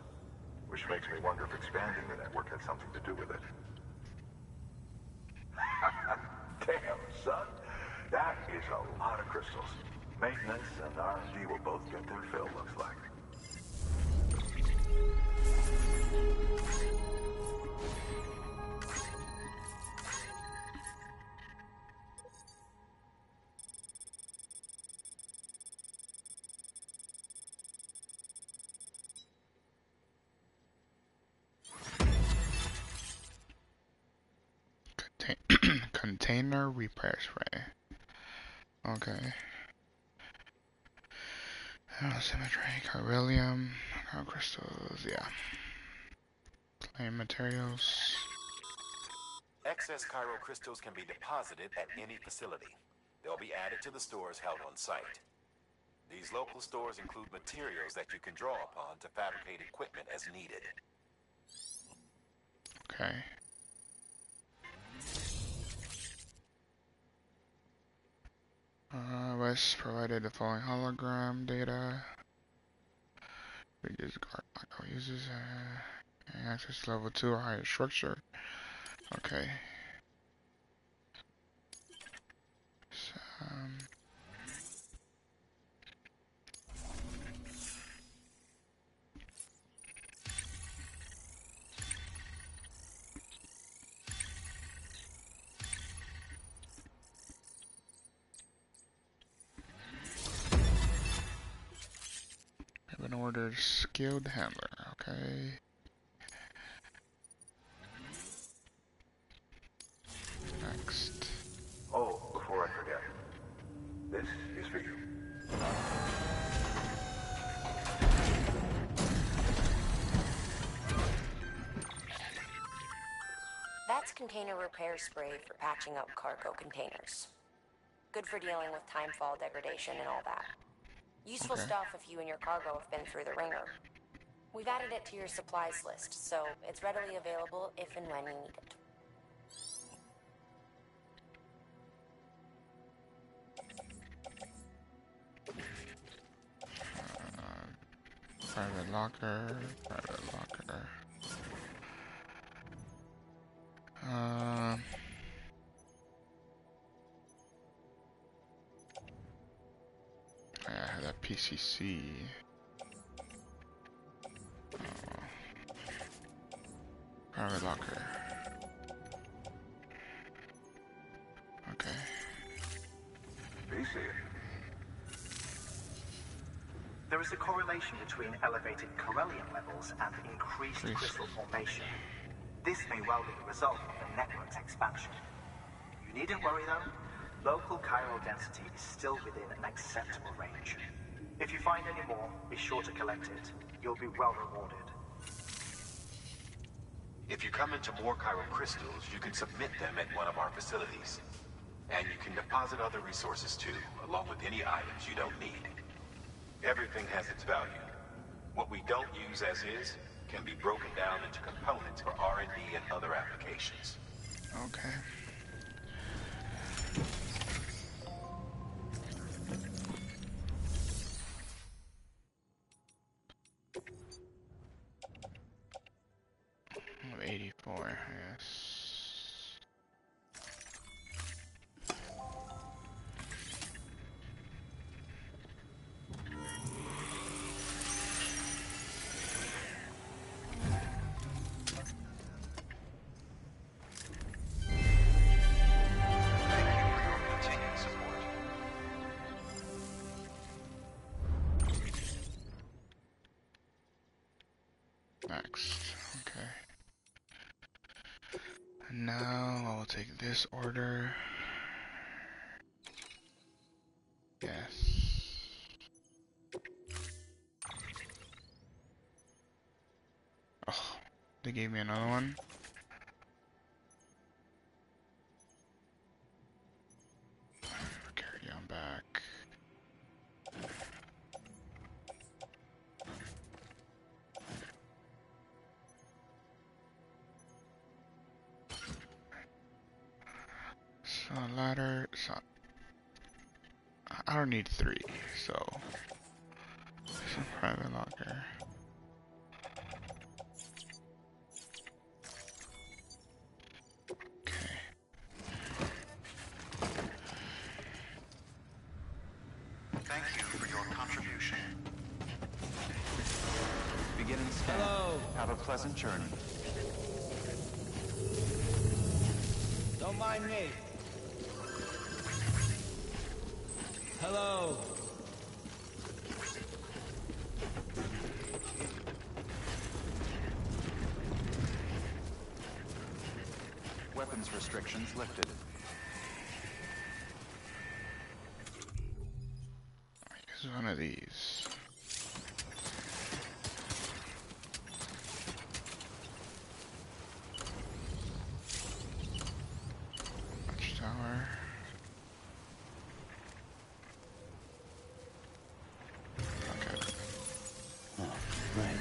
which makes me wonder if expanding the network had something to do with it. Damn, son. That is a lot of crystals. Maintenance and R&D will both get their fill, looks like. Container repair spray. Okay. Symmetry, chiralium, crystals, yeah. Plain materials. Excess Cairo crystals can be deposited at any facility. They'll be added to the stores held on site. These local stores include materials that you can draw upon to fabricate equipment as needed. Okay. West provided the following hologram data. Reduce guard lock. Uses access to level 2 or higher structure. Okay. So, have been ordered skilled handler. Okay. Next. Oh, before I forget, this is for you. That's container repair spray for patching up cargo containers. Good for dealing with timefall degradation and all that. Useful Okay. stuff if you and your cargo have been through the ringer. We've added it to your supplies list, so it's readily available if and when you need it. Private locker. Private locker. I have that PCC. Private locker. Okay. PC. There is a correlation between elevated Corellium levels and increased crystal formation. This may well be the result of the network's expansion. You needn't worry though. Local chiral density is still within an acceptable range. If you find any more, be sure to collect it. You'll be well rewarded. If you come into more chiral crystals, you can submit them at one of our facilities. And you can deposit other resources too, along with any items you don't need. Everything has its value. What we don't use as is can be broken down into components for R&D and other applications. Okay. Oh, 84, yes. Next, okay. And now I will take this order. Yes. Oh, they gave me another one. Carry on back. So ladder, so I don't need 3, so some private locker. Okay. Thank you for your contribution. Beginning scan. Hello. Have a pleasant journey. Don't mind me. Hello. Weapons restrictions lifted. Use one of these. Watchtower. Okay. Oh, right.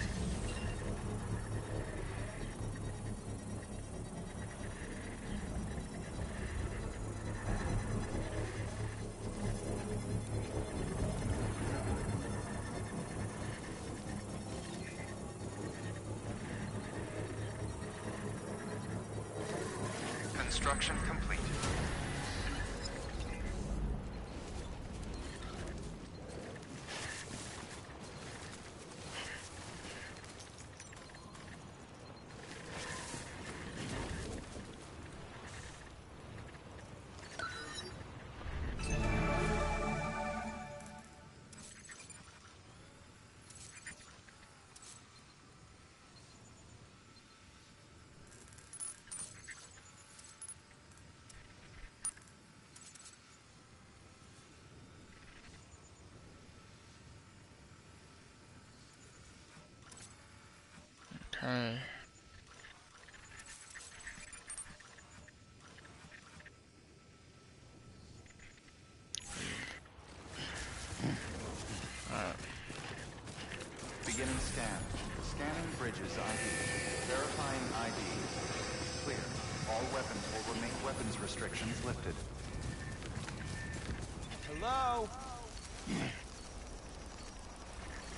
Construction complete. Okay. Beginning scan. Scanning bridges ID. Verifying ID. Clear. All weapons will remain. Weapons restrictions lifted. Hello?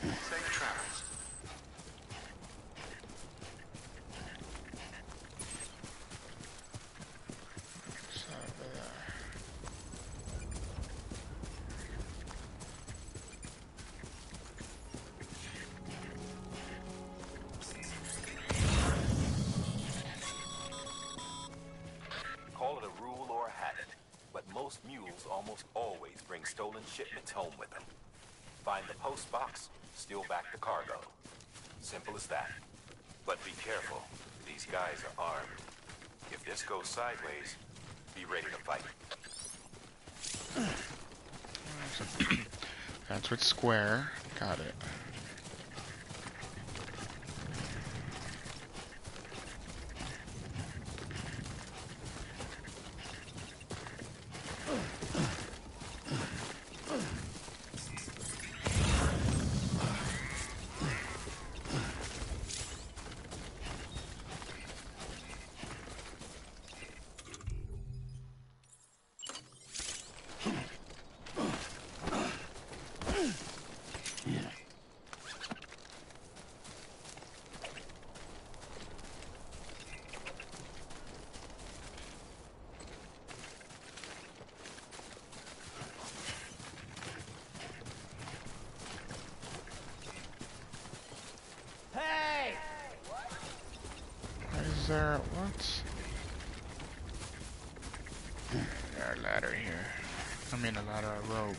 Safe travels. Call it a rule or a habit, but most mules almost always bring stolen shipments home with them. Find the post box, steal back the cargo. Simple as that. But be careful. These guys are armed. If this goes sideways, be ready to fight. That's with square. Got it. Hey! Is there what? There's a ladder here. I mean a ladder, a rope.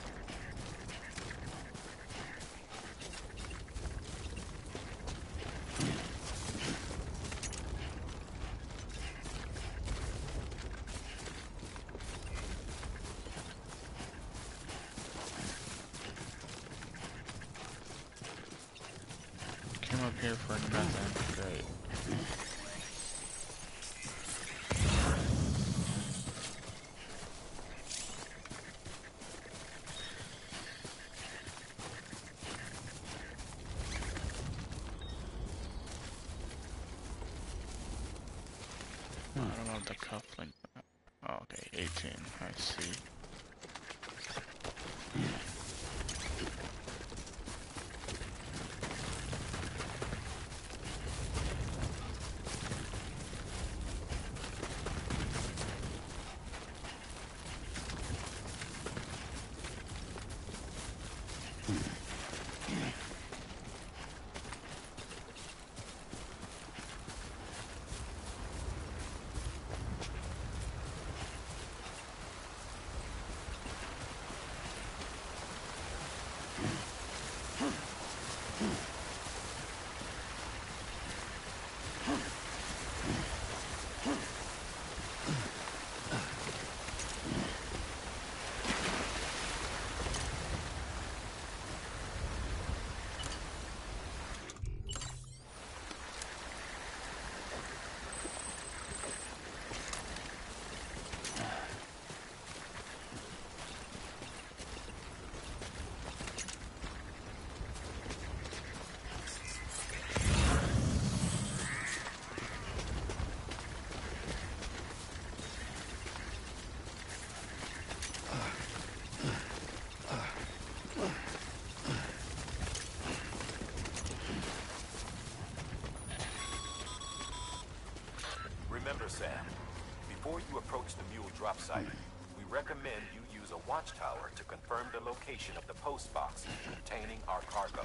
Came up here for nothing. Great. I don't know the cufflink. Oh, okay, 18. I see. Before you approach the mule drop site, we recommend you use a watchtower to confirm the location of the post box containing our cargo.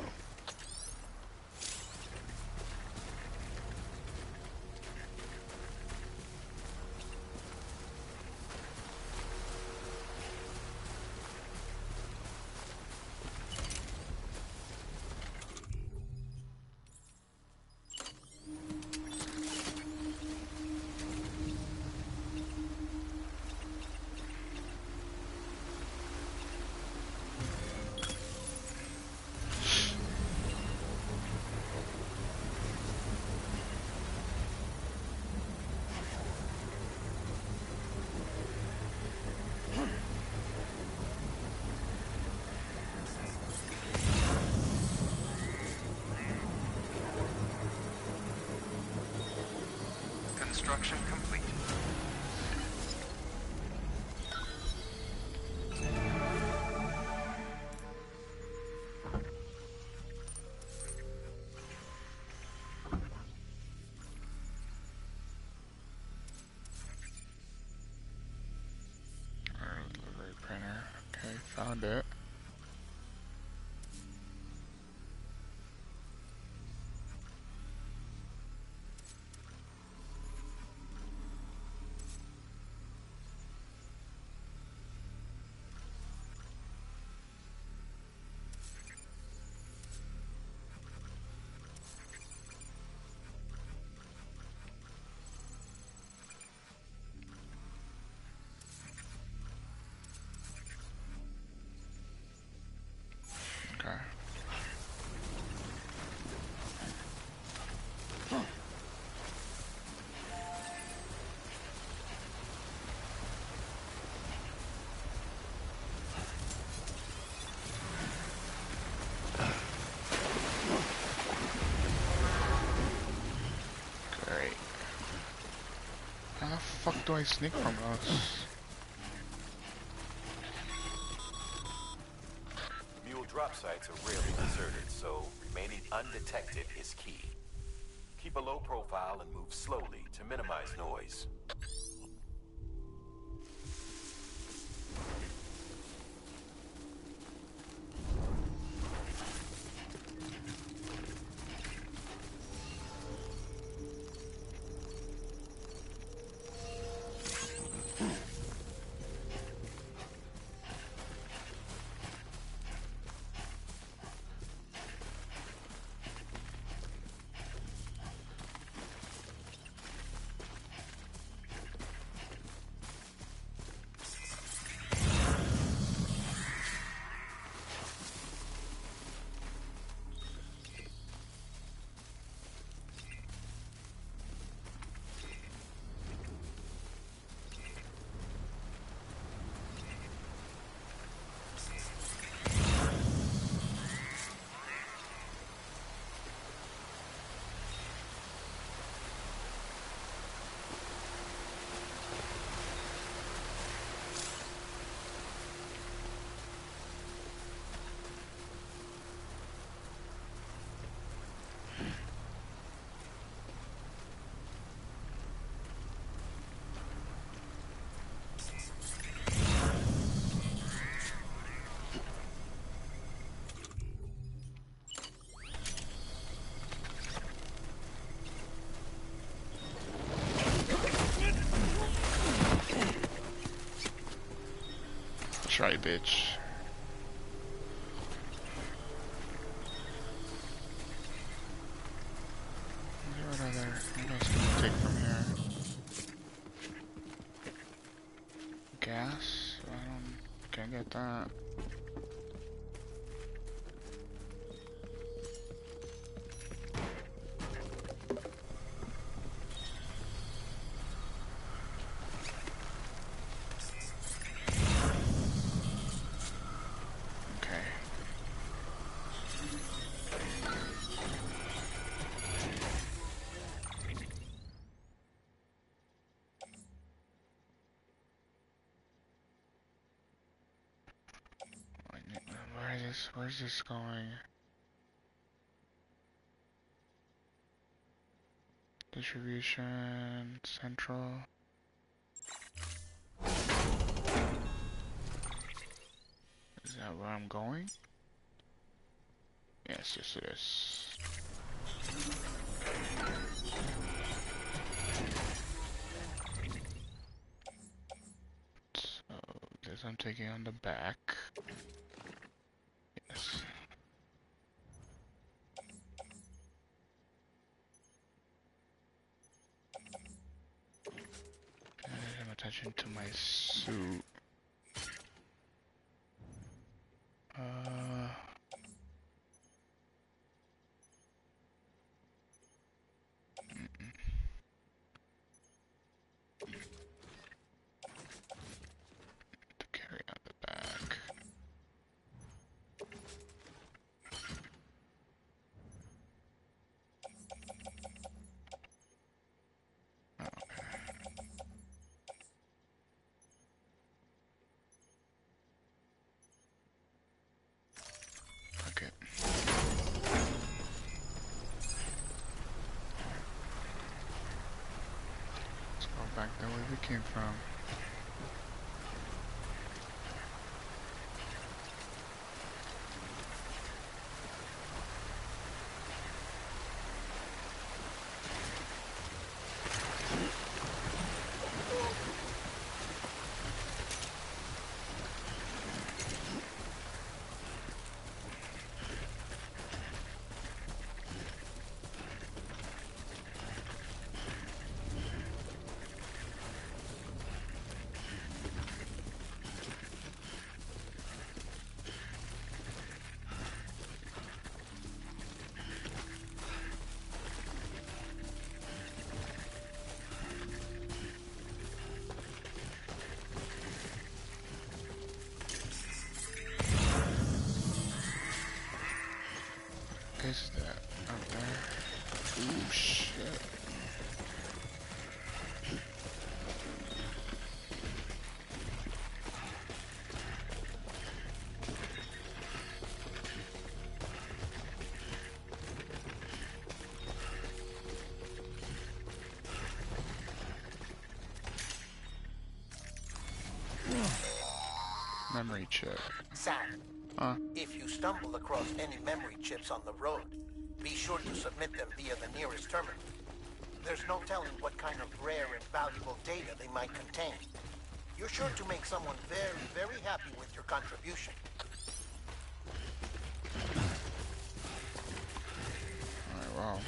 Construction complete. Delivery printer. Okay, found it. Okay. Great. How the fuck do I sneak from us? Mule drop sites are rarely deserted, so remaining undetected is key. Keep a low profile and move slowly to minimize noise. That's right, bitch. What else can we take from here? Gas? Can't get that. Okay. Where's this going? Distribution, central. Is that where I'm going? Yes, yes it is. So, this I'm taking on the back. Yes. And I'm attaching to my suit. To carry on the back. Okay. Let's go back the way we came from. Is that up there? Ooh, shit. Memory chip. Sam, if you stumble across any memory chips on the road, be sure to submit them via the nearest terminal. There's no telling what kind of rare and valuable data they might contain. You're sure to make someone very, very happy with your contribution. Alright, wow.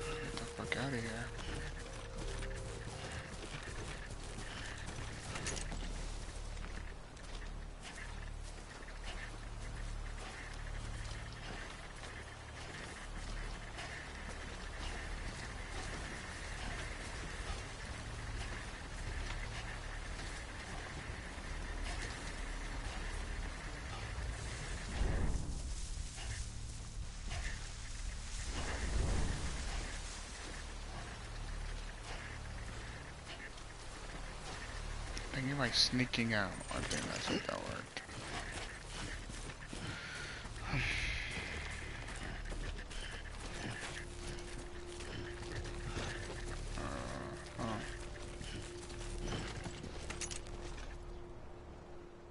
Get the fuck out of here. I think like sneaking out. I think that's what that worked.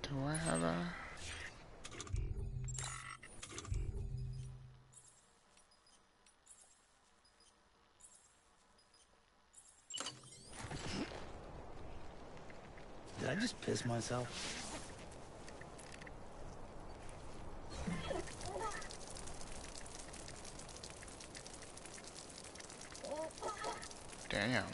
Do I have a... Did I just piss myself? Damn.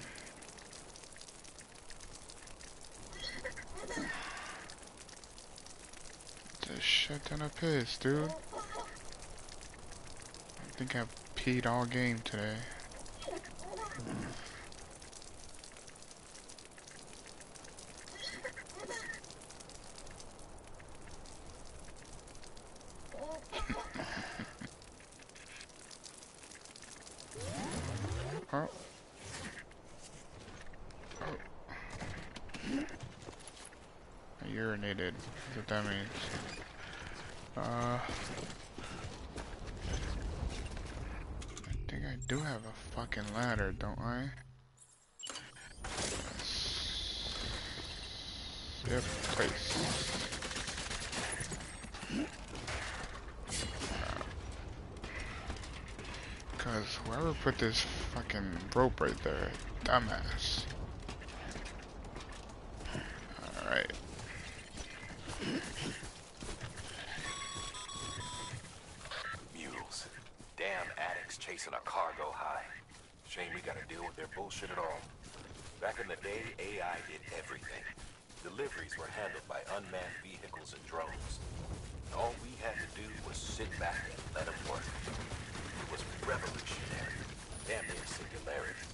It's a shit ton of piss, dude. I think I've peed all game today. Oh. did. That's what that means. I think I do have a fucking ladder, don't I? Yep, place. Cause whoever put this fucking rope right there, dumbass. Alright. Mules. Damn addicts chasing a cargo high. Shame we gotta deal with their bullshit at all. Back in the day, AI did everything. Deliveries were handled by unmanned vehicles and drones. All we had to do was sit back and let them work. It was revolutionary. Damn near singularity.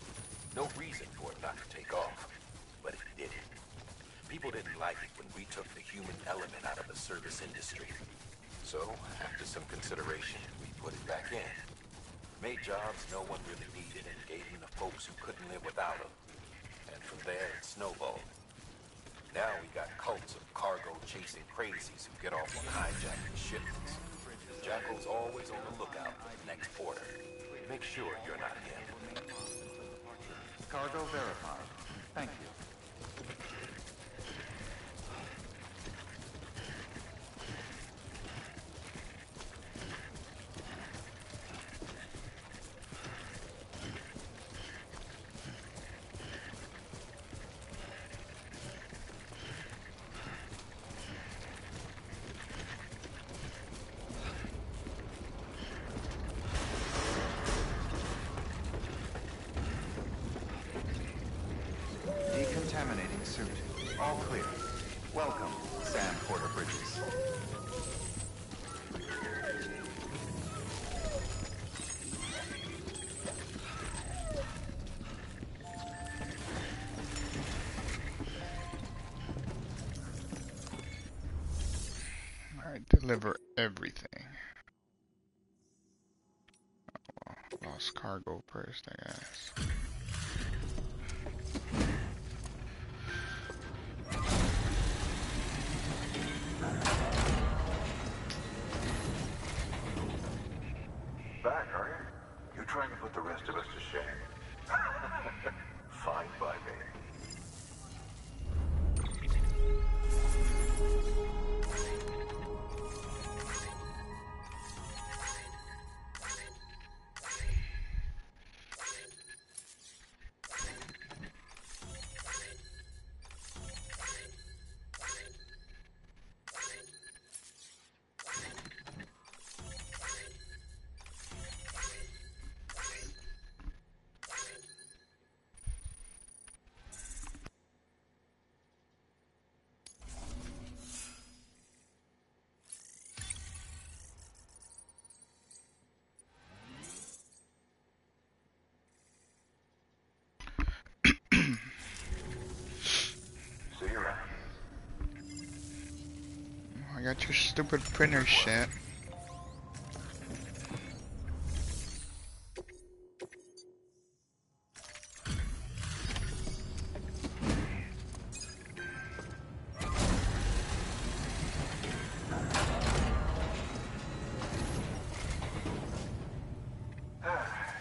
No reason for it not to take off. But it did it. People didn't like it when we took the human element out of the service industry. So, after some consideration, we put it back in. Made jobs no one really needed and gave them to folks who couldn't live without them. And from there, it snowballed. Now we got cults of cargo-chasing crazies who get off on hijacking shipments. Jackal's always on the lookout for the next order. Make sure you're not him. Cargo verified. Thank you. Decontaminating suit. All clear. Welcome, Sam Porter Bridges. Alright, deliver everything. Oh, well, lost cargo first, I guess. Back, are you? You're trying to put the rest of us to shame. Fine by me. See you around. I got your stupid printer shit.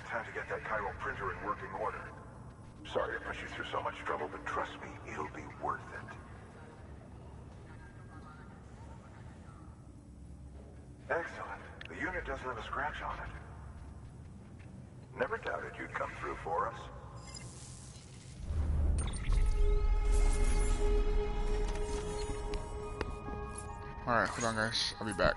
Time to get that chiral printer in working order. Sorry to push you through so much trouble, but trust me, it'll be worth it. Excellent. The unit doesn't have a scratch on it. Never doubted you'd come through for us. Alright, hold on guys, I'll be back.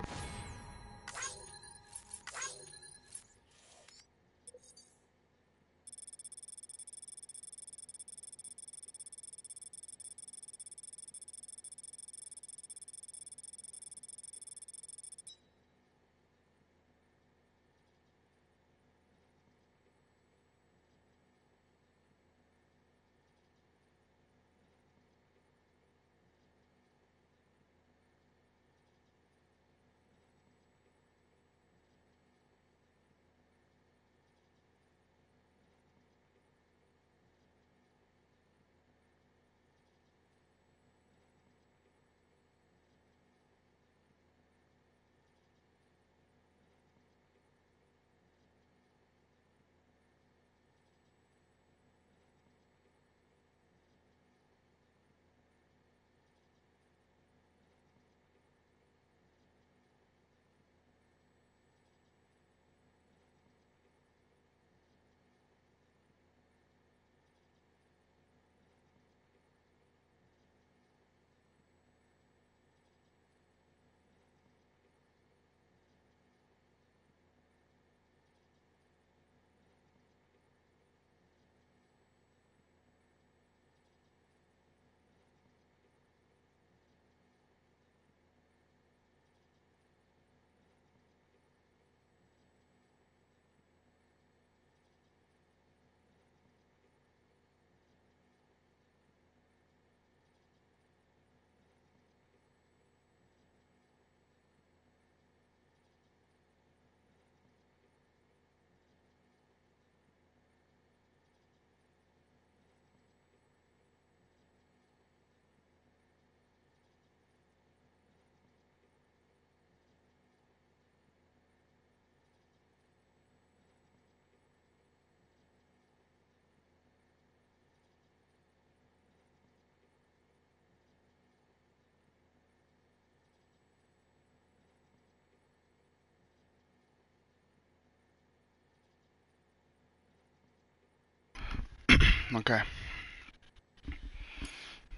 Okay.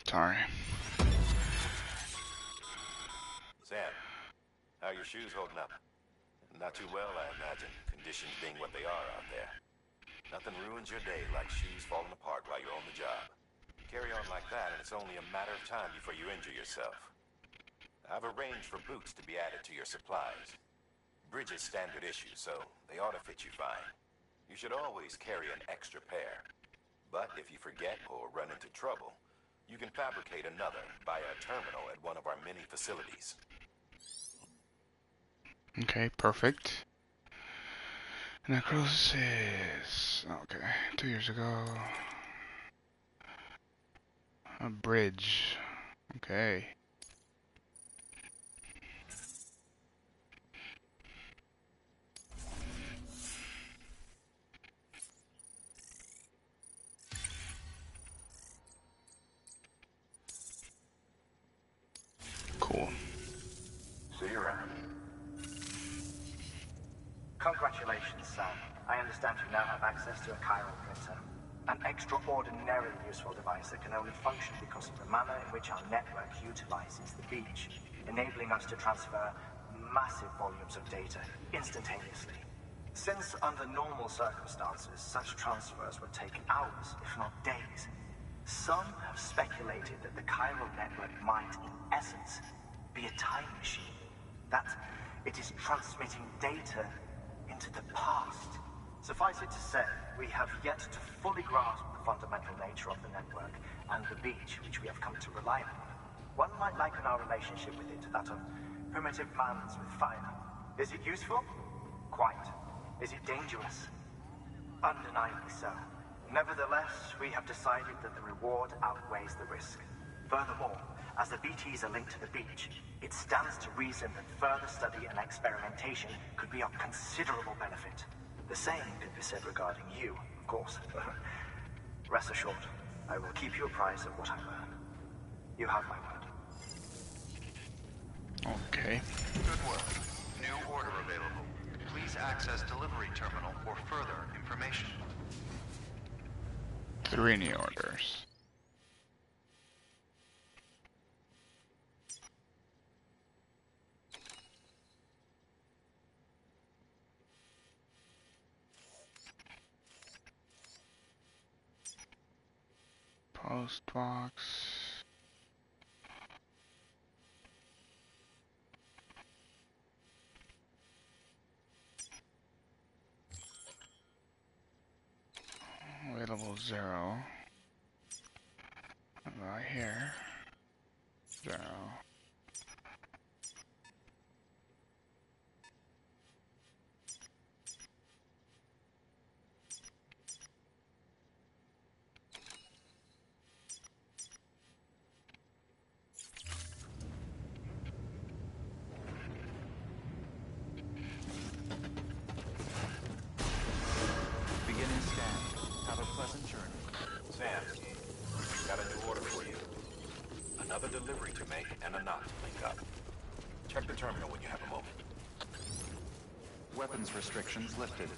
Sorry. Sam, how are your shoes holding up? Not too well, I imagine, conditions being what they are out there. Nothing ruins your day like shoes falling apart while you're on the job. Carry on like that, and it's only a matter of time before you injure yourself. I've arranged for boots to be added to your supplies. Bridges standard issue, so they ought to fit you fine. You should always carry an extra pair. But if you forget or run into trouble, you can fabricate another via a terminal at one of our many facilities. Okay, perfect. Necrosis. Okay, 2 years ago. A bridge. Okay. Cool. See you around. Congratulations, Sam. I understand you now have access to a chiral printer. An extraordinarily useful device that can only function because of the manner in which our network utilizes the beach, enabling us to transfer massive volumes of data instantaneously. Since under normal circumstances, such transfers would take hours, if not days, some have speculated that the chiral network might, in essence, be a time machine. That it is transmitting data into the past. Suffice it to say, we have yet to fully grasp the fundamental nature of the network and the beach which we have come to rely on. One might liken our relationship with it to that of primitive mans with fire. Is it useful? Quite. Is it dangerous? Undeniably so. Nevertheless, we have decided that the reward outweighs the risk. Furthermore, as the BTs are linked to the beach, it stands to reason that further study and experimentation could be of considerable benefit. The same could be said regarding you, of course. Rest assured, I will keep you apprised of what I learn. You have my word. Okay. Good work. New order available. Please access delivery terminal for further information. 3 new orders. Post box. Available 0. Right here. 0. Beginning scan. Have a pleasant journey. Sam, got a new order for you. Another delivery to make and a knot to link up. Check the terminal when you have a moment. Weapons restrictions lifted.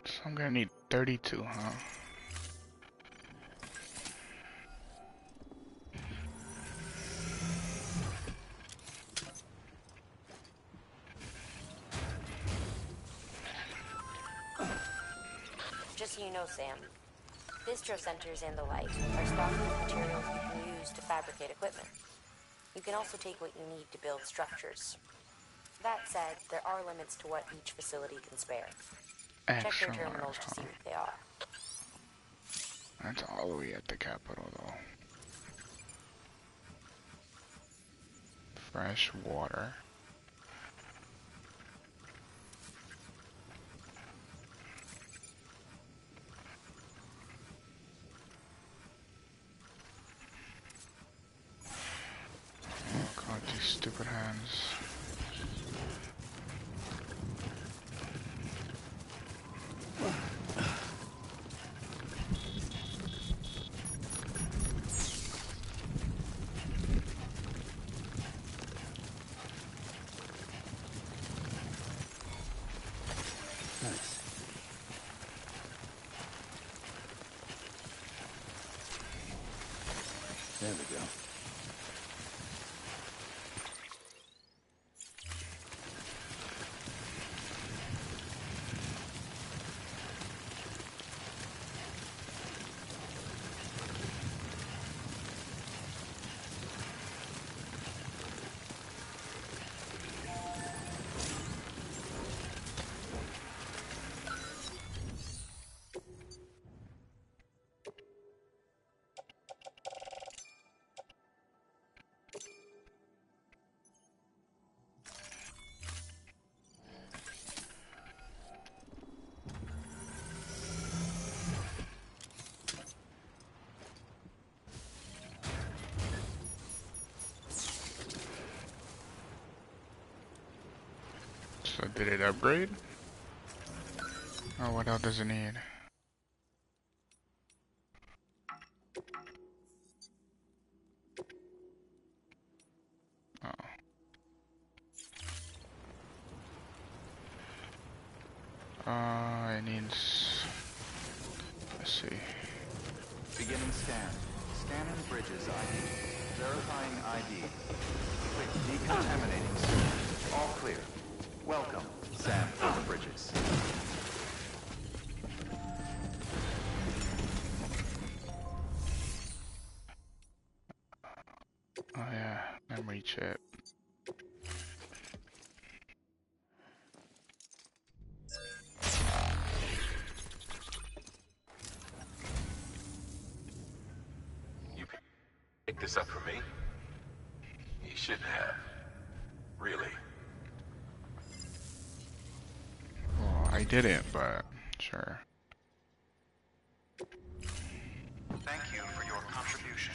So I'm gonna need 32, huh? Just so you know, Sam, distro centers and the like are stocked with materials you can use to fabricate equipment. You can also take what you need to build structures. That said, there are limits to what each facility can spare. Check your Extra terminals large, to huh? see what they are. That's all the way at the capital, though. Fresh water. Oh god, these stupid hands. Nice. There we go. So did it upgrade? Or what else does it need? Oh. It needs... Let's see. Beginning scan. Scanning bridges ID. Verifying ID. Quick decontaminating soon. All clear. Welcome, Sam over bridges. Oh yeah, memory chip. You picked this up for me? You shouldn't have. Really. Well, I didn't, but sure. Thank you for your contribution.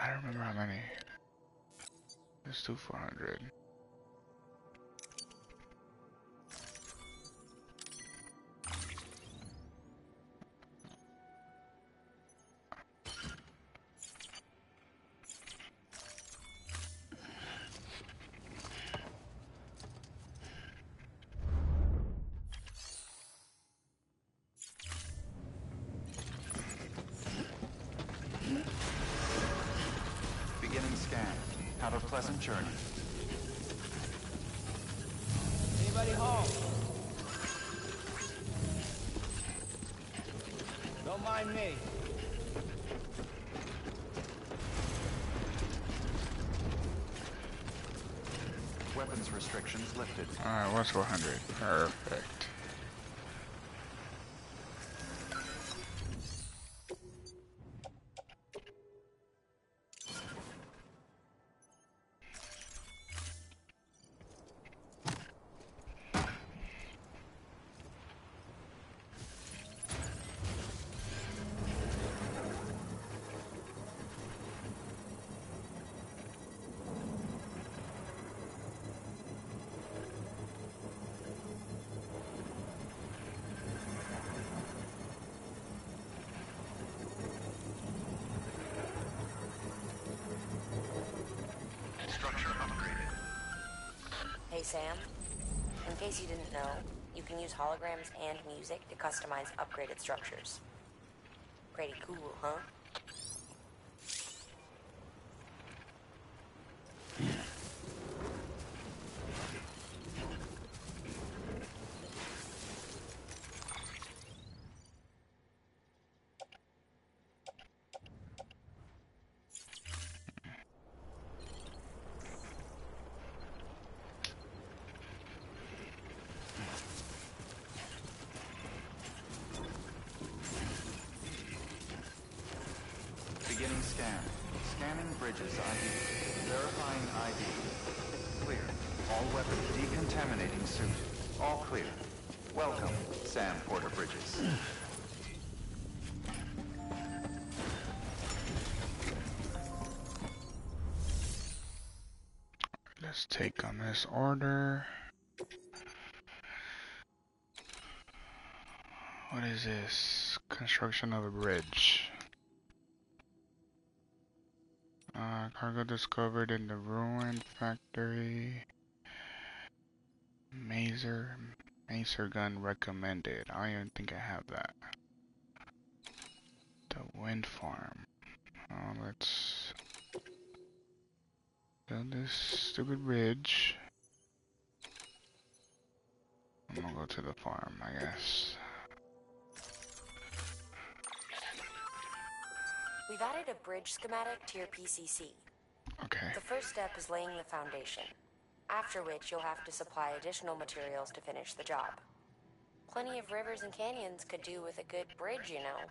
I don't remember how many. Let's do 400. Beginning scan. Have a pleasant journey. Anybody home? Don't mind me. Weapons restrictions lifted. Alright, what's 400? Perfect. Hey Sam, in case you didn't know, you can use holograms and music to customize upgraded structures. Pretty cool, huh? Beginning scan. Scanning bridges ID. Verifying ID. Clear. All weapons decontaminating suit. All clear. Welcome, Sam Porter Bridges. Let's take on this order. What is this? Construction of a bridge. Cargo discovered in the ruined factory. Maser gun recommended. I don't even think I have that. The wind farm. Let's build this stupid bridge. I'm gonna go to the farm, I guess. We've added a bridge schematic to your PCC. Okay. The first step is laying the foundation, after which you'll have to supply additional materials to finish the job. Plenty of rivers and canyons could do with a good bridge, you know.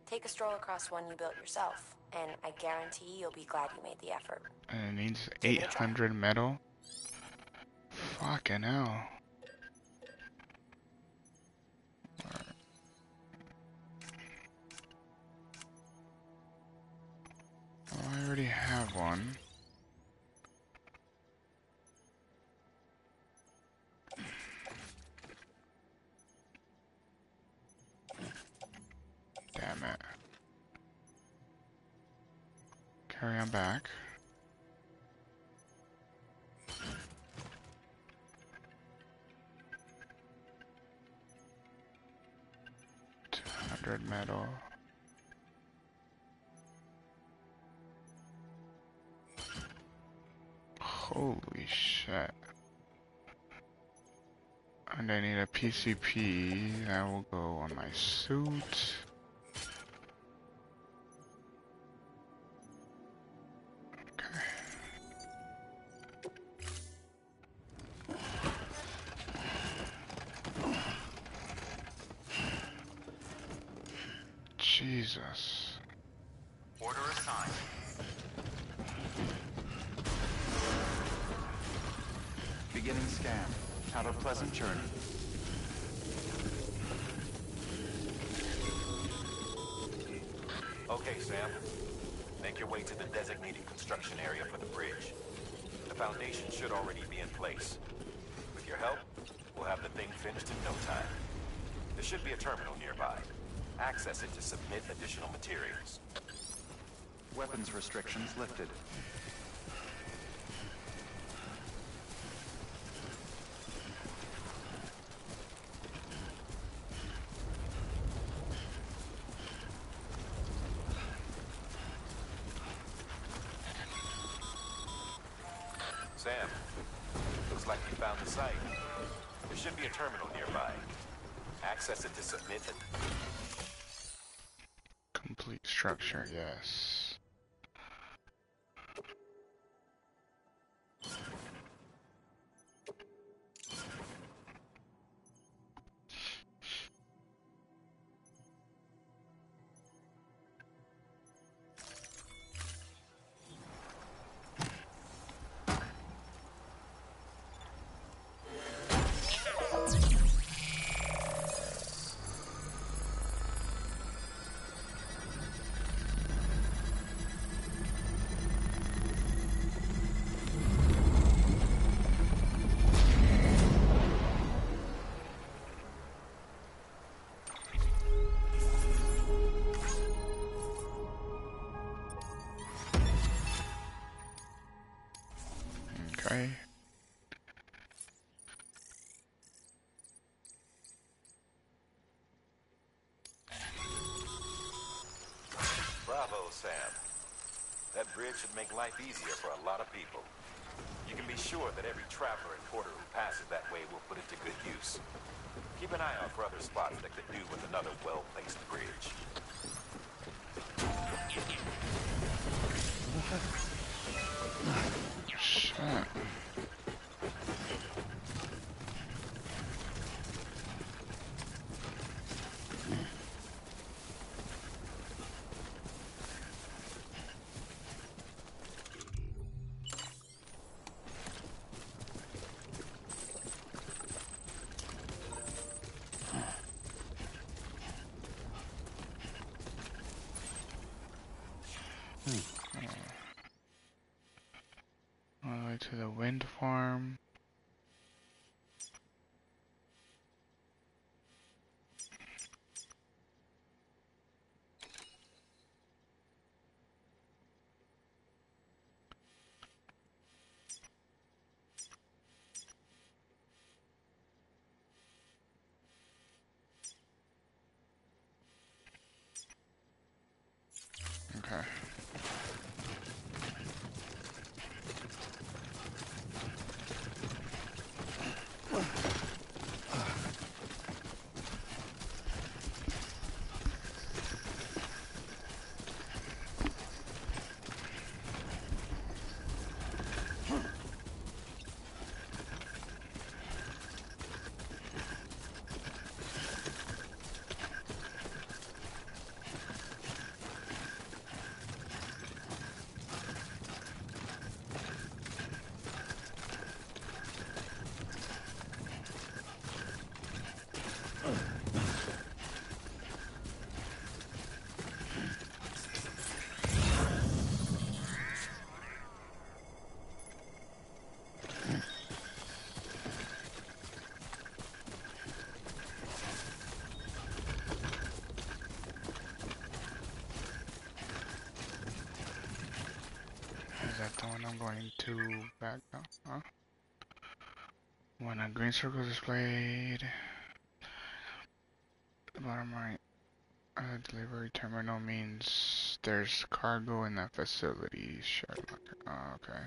Take a stroll across one you built yourself, and I guarantee you'll be glad you made the effort. And it needs 800 metal? Fucking hell. Oh, I already have one. Damn it. Carry on back. Metal. Holy shit. And I need a PCP. That will go on my suit. Okay. Jesus. Order assigned. Beginning scan. Have a pleasant journey. Okay, Sam. Make your way to the designated construction area for the bridge. The foundation should already be in place. With your help, we'll have the thing finished in no time. There should be a terminal nearby. Access it to submit additional materials. Weapons restrictions lifted. Sam, looks like you found the site. There should be a terminal nearby. Access it to submit the... Complete structure, yes. Sam. That bridge should make life easier for a lot of people. You can be sure that every traveler and porter who passes that way will put it to good use. Keep an eye out for other spots that could do with another well-placed bridge. Shit. All the way to the wind farm. Okay. Is that the one I'm going to back now? Huh? When a green circle is displayed, the bottom right delivery terminal means there's cargo in that facility. Shared market. Oh, okay.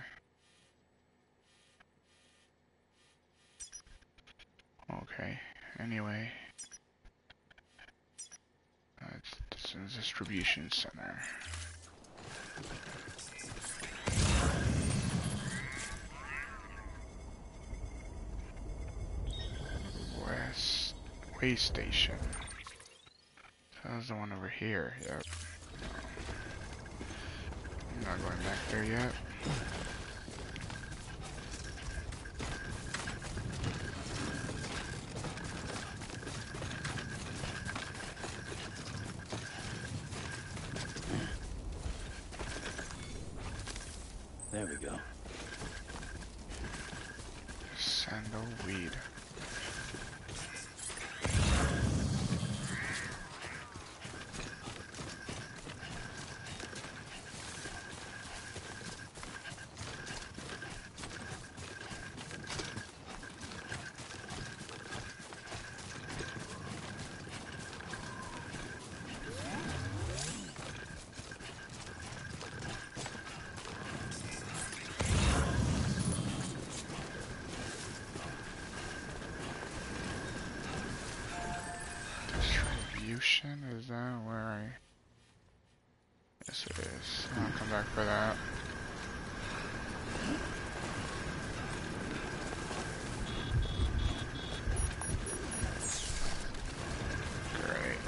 Okay. Anyway, it's a distribution center. Way station. So that was the one over here. Yep. I'm not going back there yet. There we go. Sandalweed. Distribution? Is that where I... Yes it is. I'll come back for that. Great.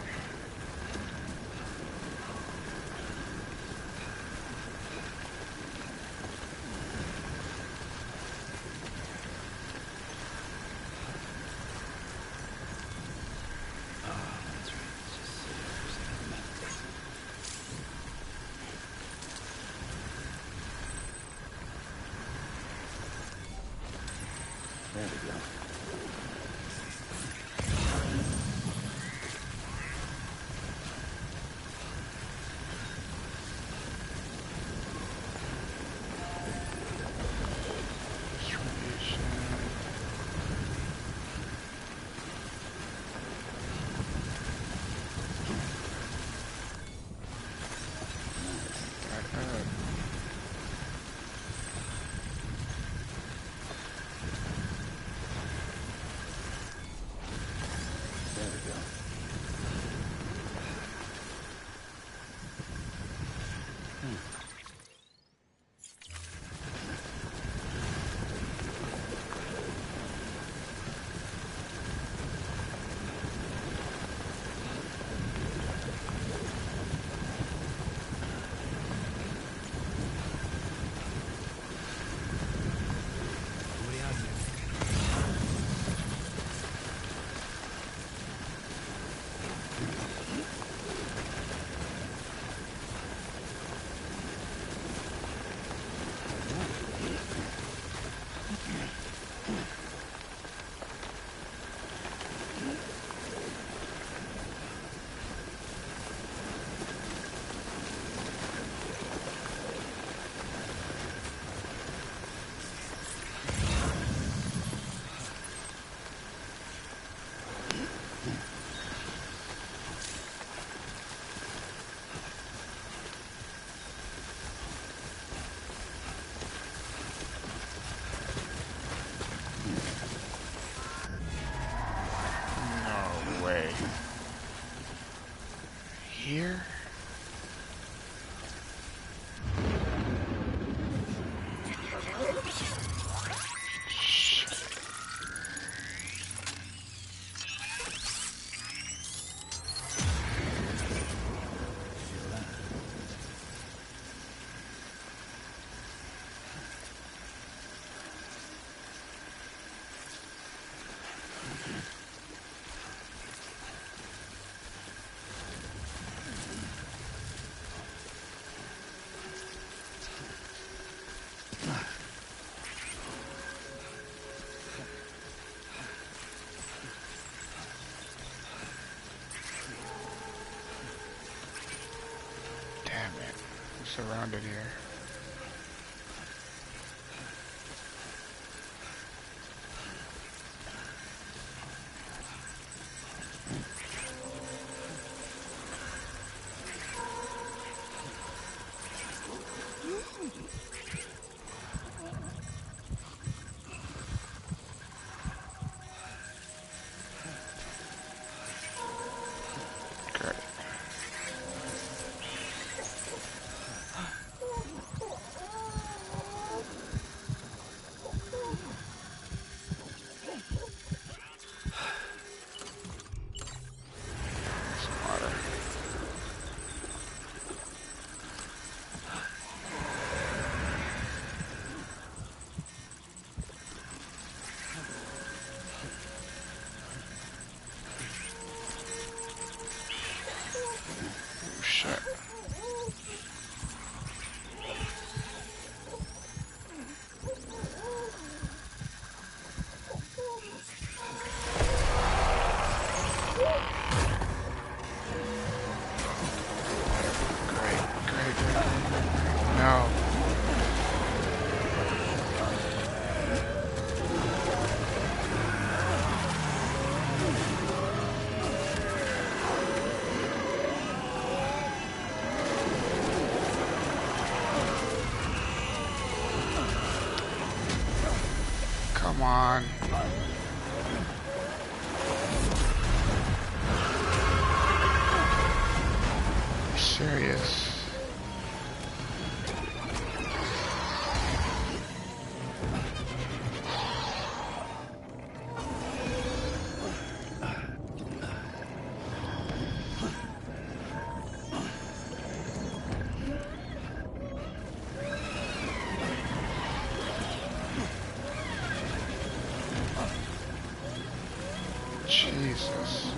here? Damn it. I'm surrounded here. Great. Some water. Oh shit. Great. No. Come on. You're serious. Jesus.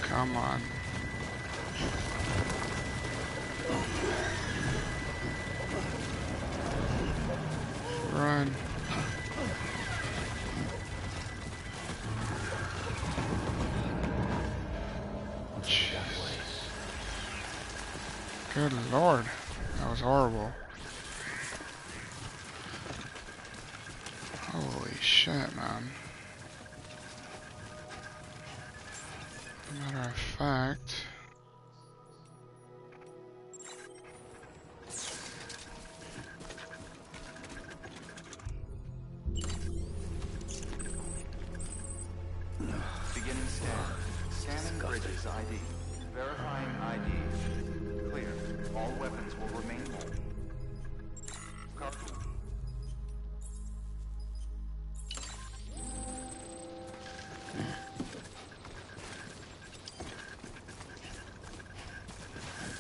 Come on. Run. Jeez. Good Lord. That was horrible. Holy shit, man. Matter of fact, Beginning scan. Scanning bridges ID. Verifying ID. Clear. All weapons will remain mobile. Cargo.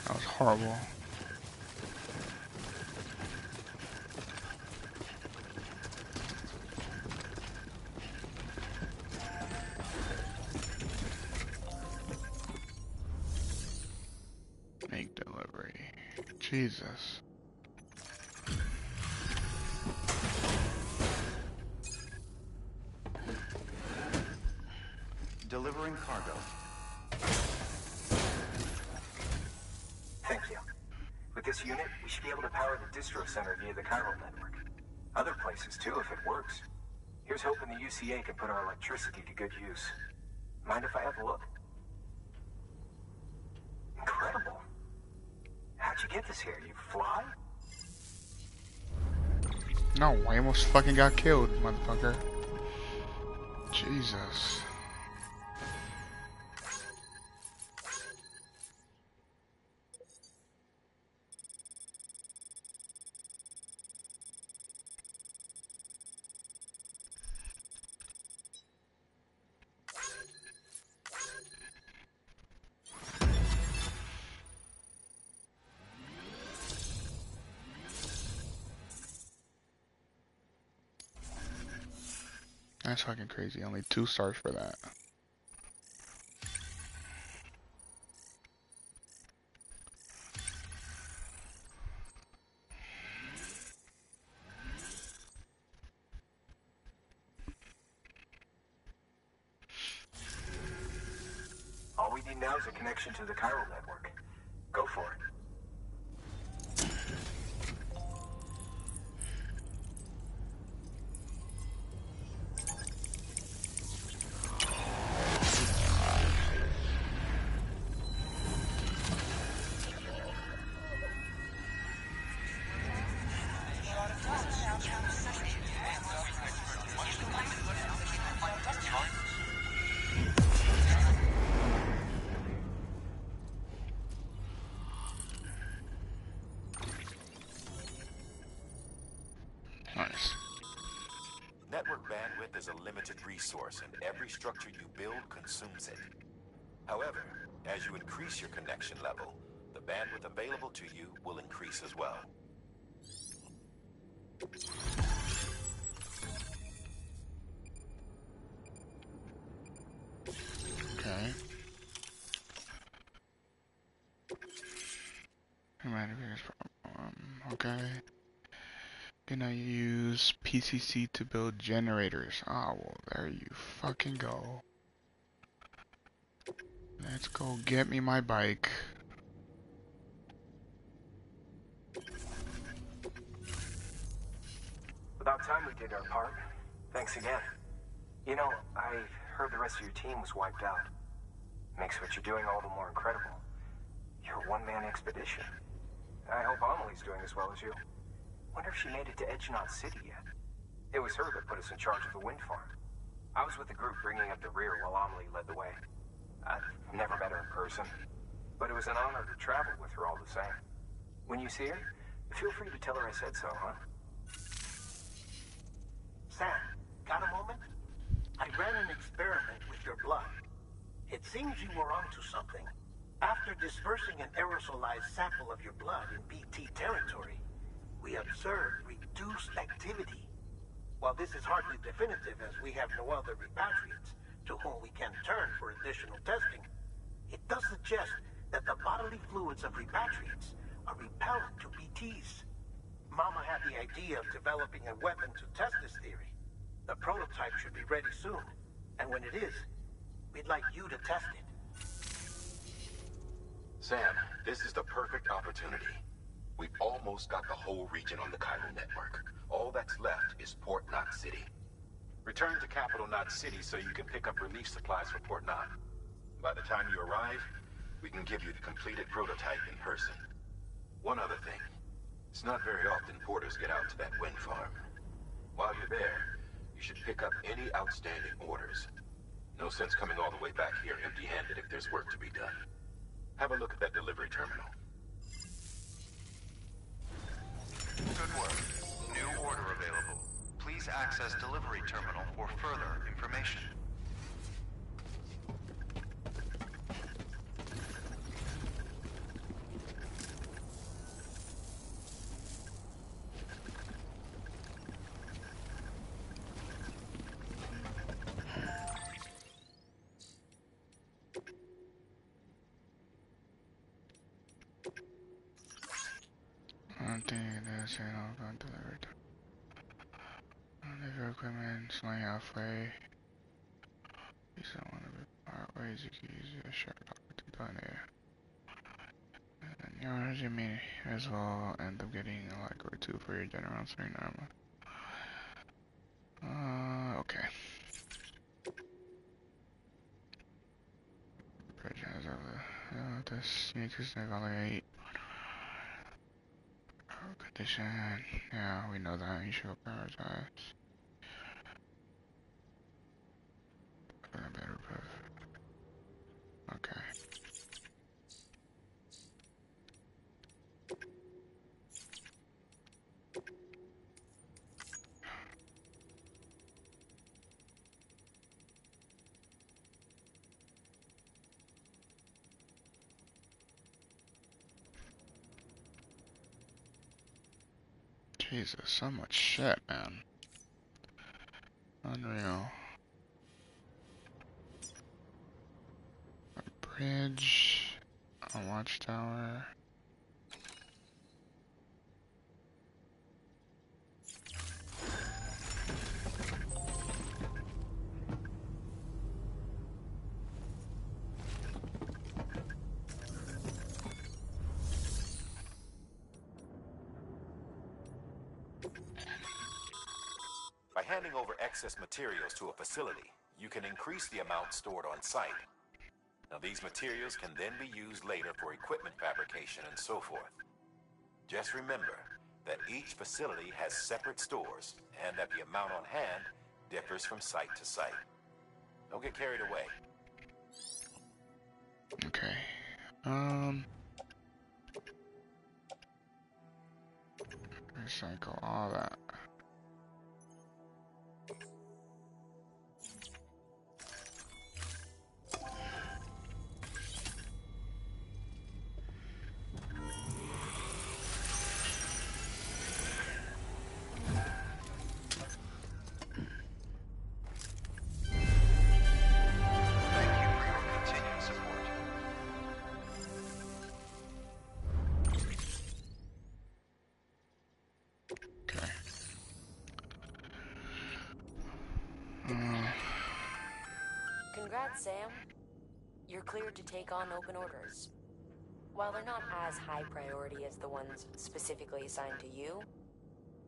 that was horrible. Make delivery. Jesus. Delivering cargo. Thank you. With this unit, we should be able to power the distro center via the chiral network. Other places too, if it works. Here's hoping the UCA can put our electricity to good use. Mind if I have a look? Incredible. How'd you get this here? You fly? No, I almost fucking got killed, motherfucker. Jesus. That's fucking crazy. Only 2 stars for that. All we need now is a connection to the chiral network. Go for it. Nice. Network bandwidth is a limited resource, and every structure you build consumes it. However, as you increase your connection level, the bandwidth available to you will increase as well. Okay. Okay. Can I use PCC to build generators? Oh, well, there you fucking go. Let's go get me my bike. About time we did our part. Thanks again. You know, I heard the rest of your team was wiped out. Makes what you're doing all the more incredible. You're a one-man expedition. I hope Amelie's doing as well as you. Wonder if she made it to Edgenot City yet. It was her that put us in charge of the wind farm. I was with the group bringing up the rear while Amelie led the way. I've never met her in person, but it was an honor to travel with her all the same. When you see her, feel free to tell her I said so, huh? Sam, got a moment? I ran an experiment with your blood. It seems you were onto something. After dispersing an aerosolized sample of your blood in BT territory, we observed reduced activity. While this is hardly definitive as we have no other repatriates to whom we can turn for additional testing, it does suggest that the bodily fluids of repatriates are repellent to BTs. Mama had the idea of developing a weapon to test this theory. The prototype should be ready soon, and when it is, we'd like you to test it. Sam, this is the perfect opportunity. We've almost got the whole region on the chiral network. All that's left is Port Knot City. Return to Capital Knot City so you can pick up relief supplies for Port Knot. By the time you arrive, we can give you the completed prototype in person. One other thing. It's not very often porters get out to that wind farm. While you're there, you should pick up any outstanding orders. No sense coming all the way back here empty-handed if there's work to be done. Have a look at that delivery terminal. Good work. New order available. Please access delivery terminal for further information. I think that's it. I'll go deliver it. Deliver equipment, slowing halfway. You don't want to be far ways you can use your shirt to done here. And yours, you may as well end up getting a like or two for your general string armor. Okay. Bridge has over this need to evaluate condition. Yeah, we know that. You should prioritize. Jesus, so much shit, man. Unreal. A bridge. A watchtower. By handing over excess materials to a facility, you can increase the amount stored on site. Now, these materials can then be used later for equipment fabrication and so forth. Just remember that each facility has separate stores and that the amount on hand differs from site to site. Don't get carried away. Okay. Recycle all that. Thank you for your continued support. Okay. Congrats, Sam. You're cleared to take on open orders. While they're not as high priority as the ones specifically assigned to you,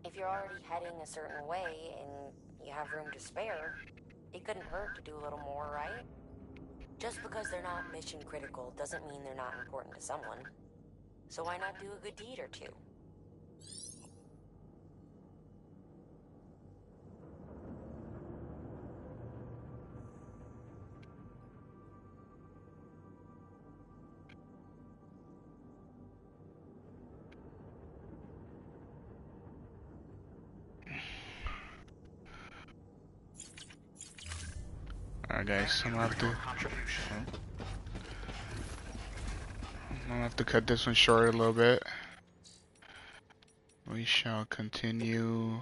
if you're already heading a certain way and you have room to spare, it couldn't hurt to do a little more, right? Just because they're not mission critical doesn't mean they're not important to someone. So why not do a good deed or two? Alright guys, I'm gonna have to cut this one short a little bit. We shall continue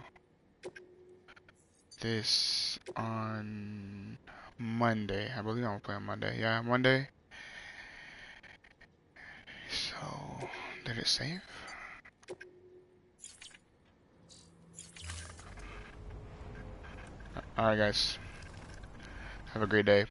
this on Monday. I believe I'm gonna play on Monday. Yeah, Monday. So, did it save? Alright guys. Have a great day.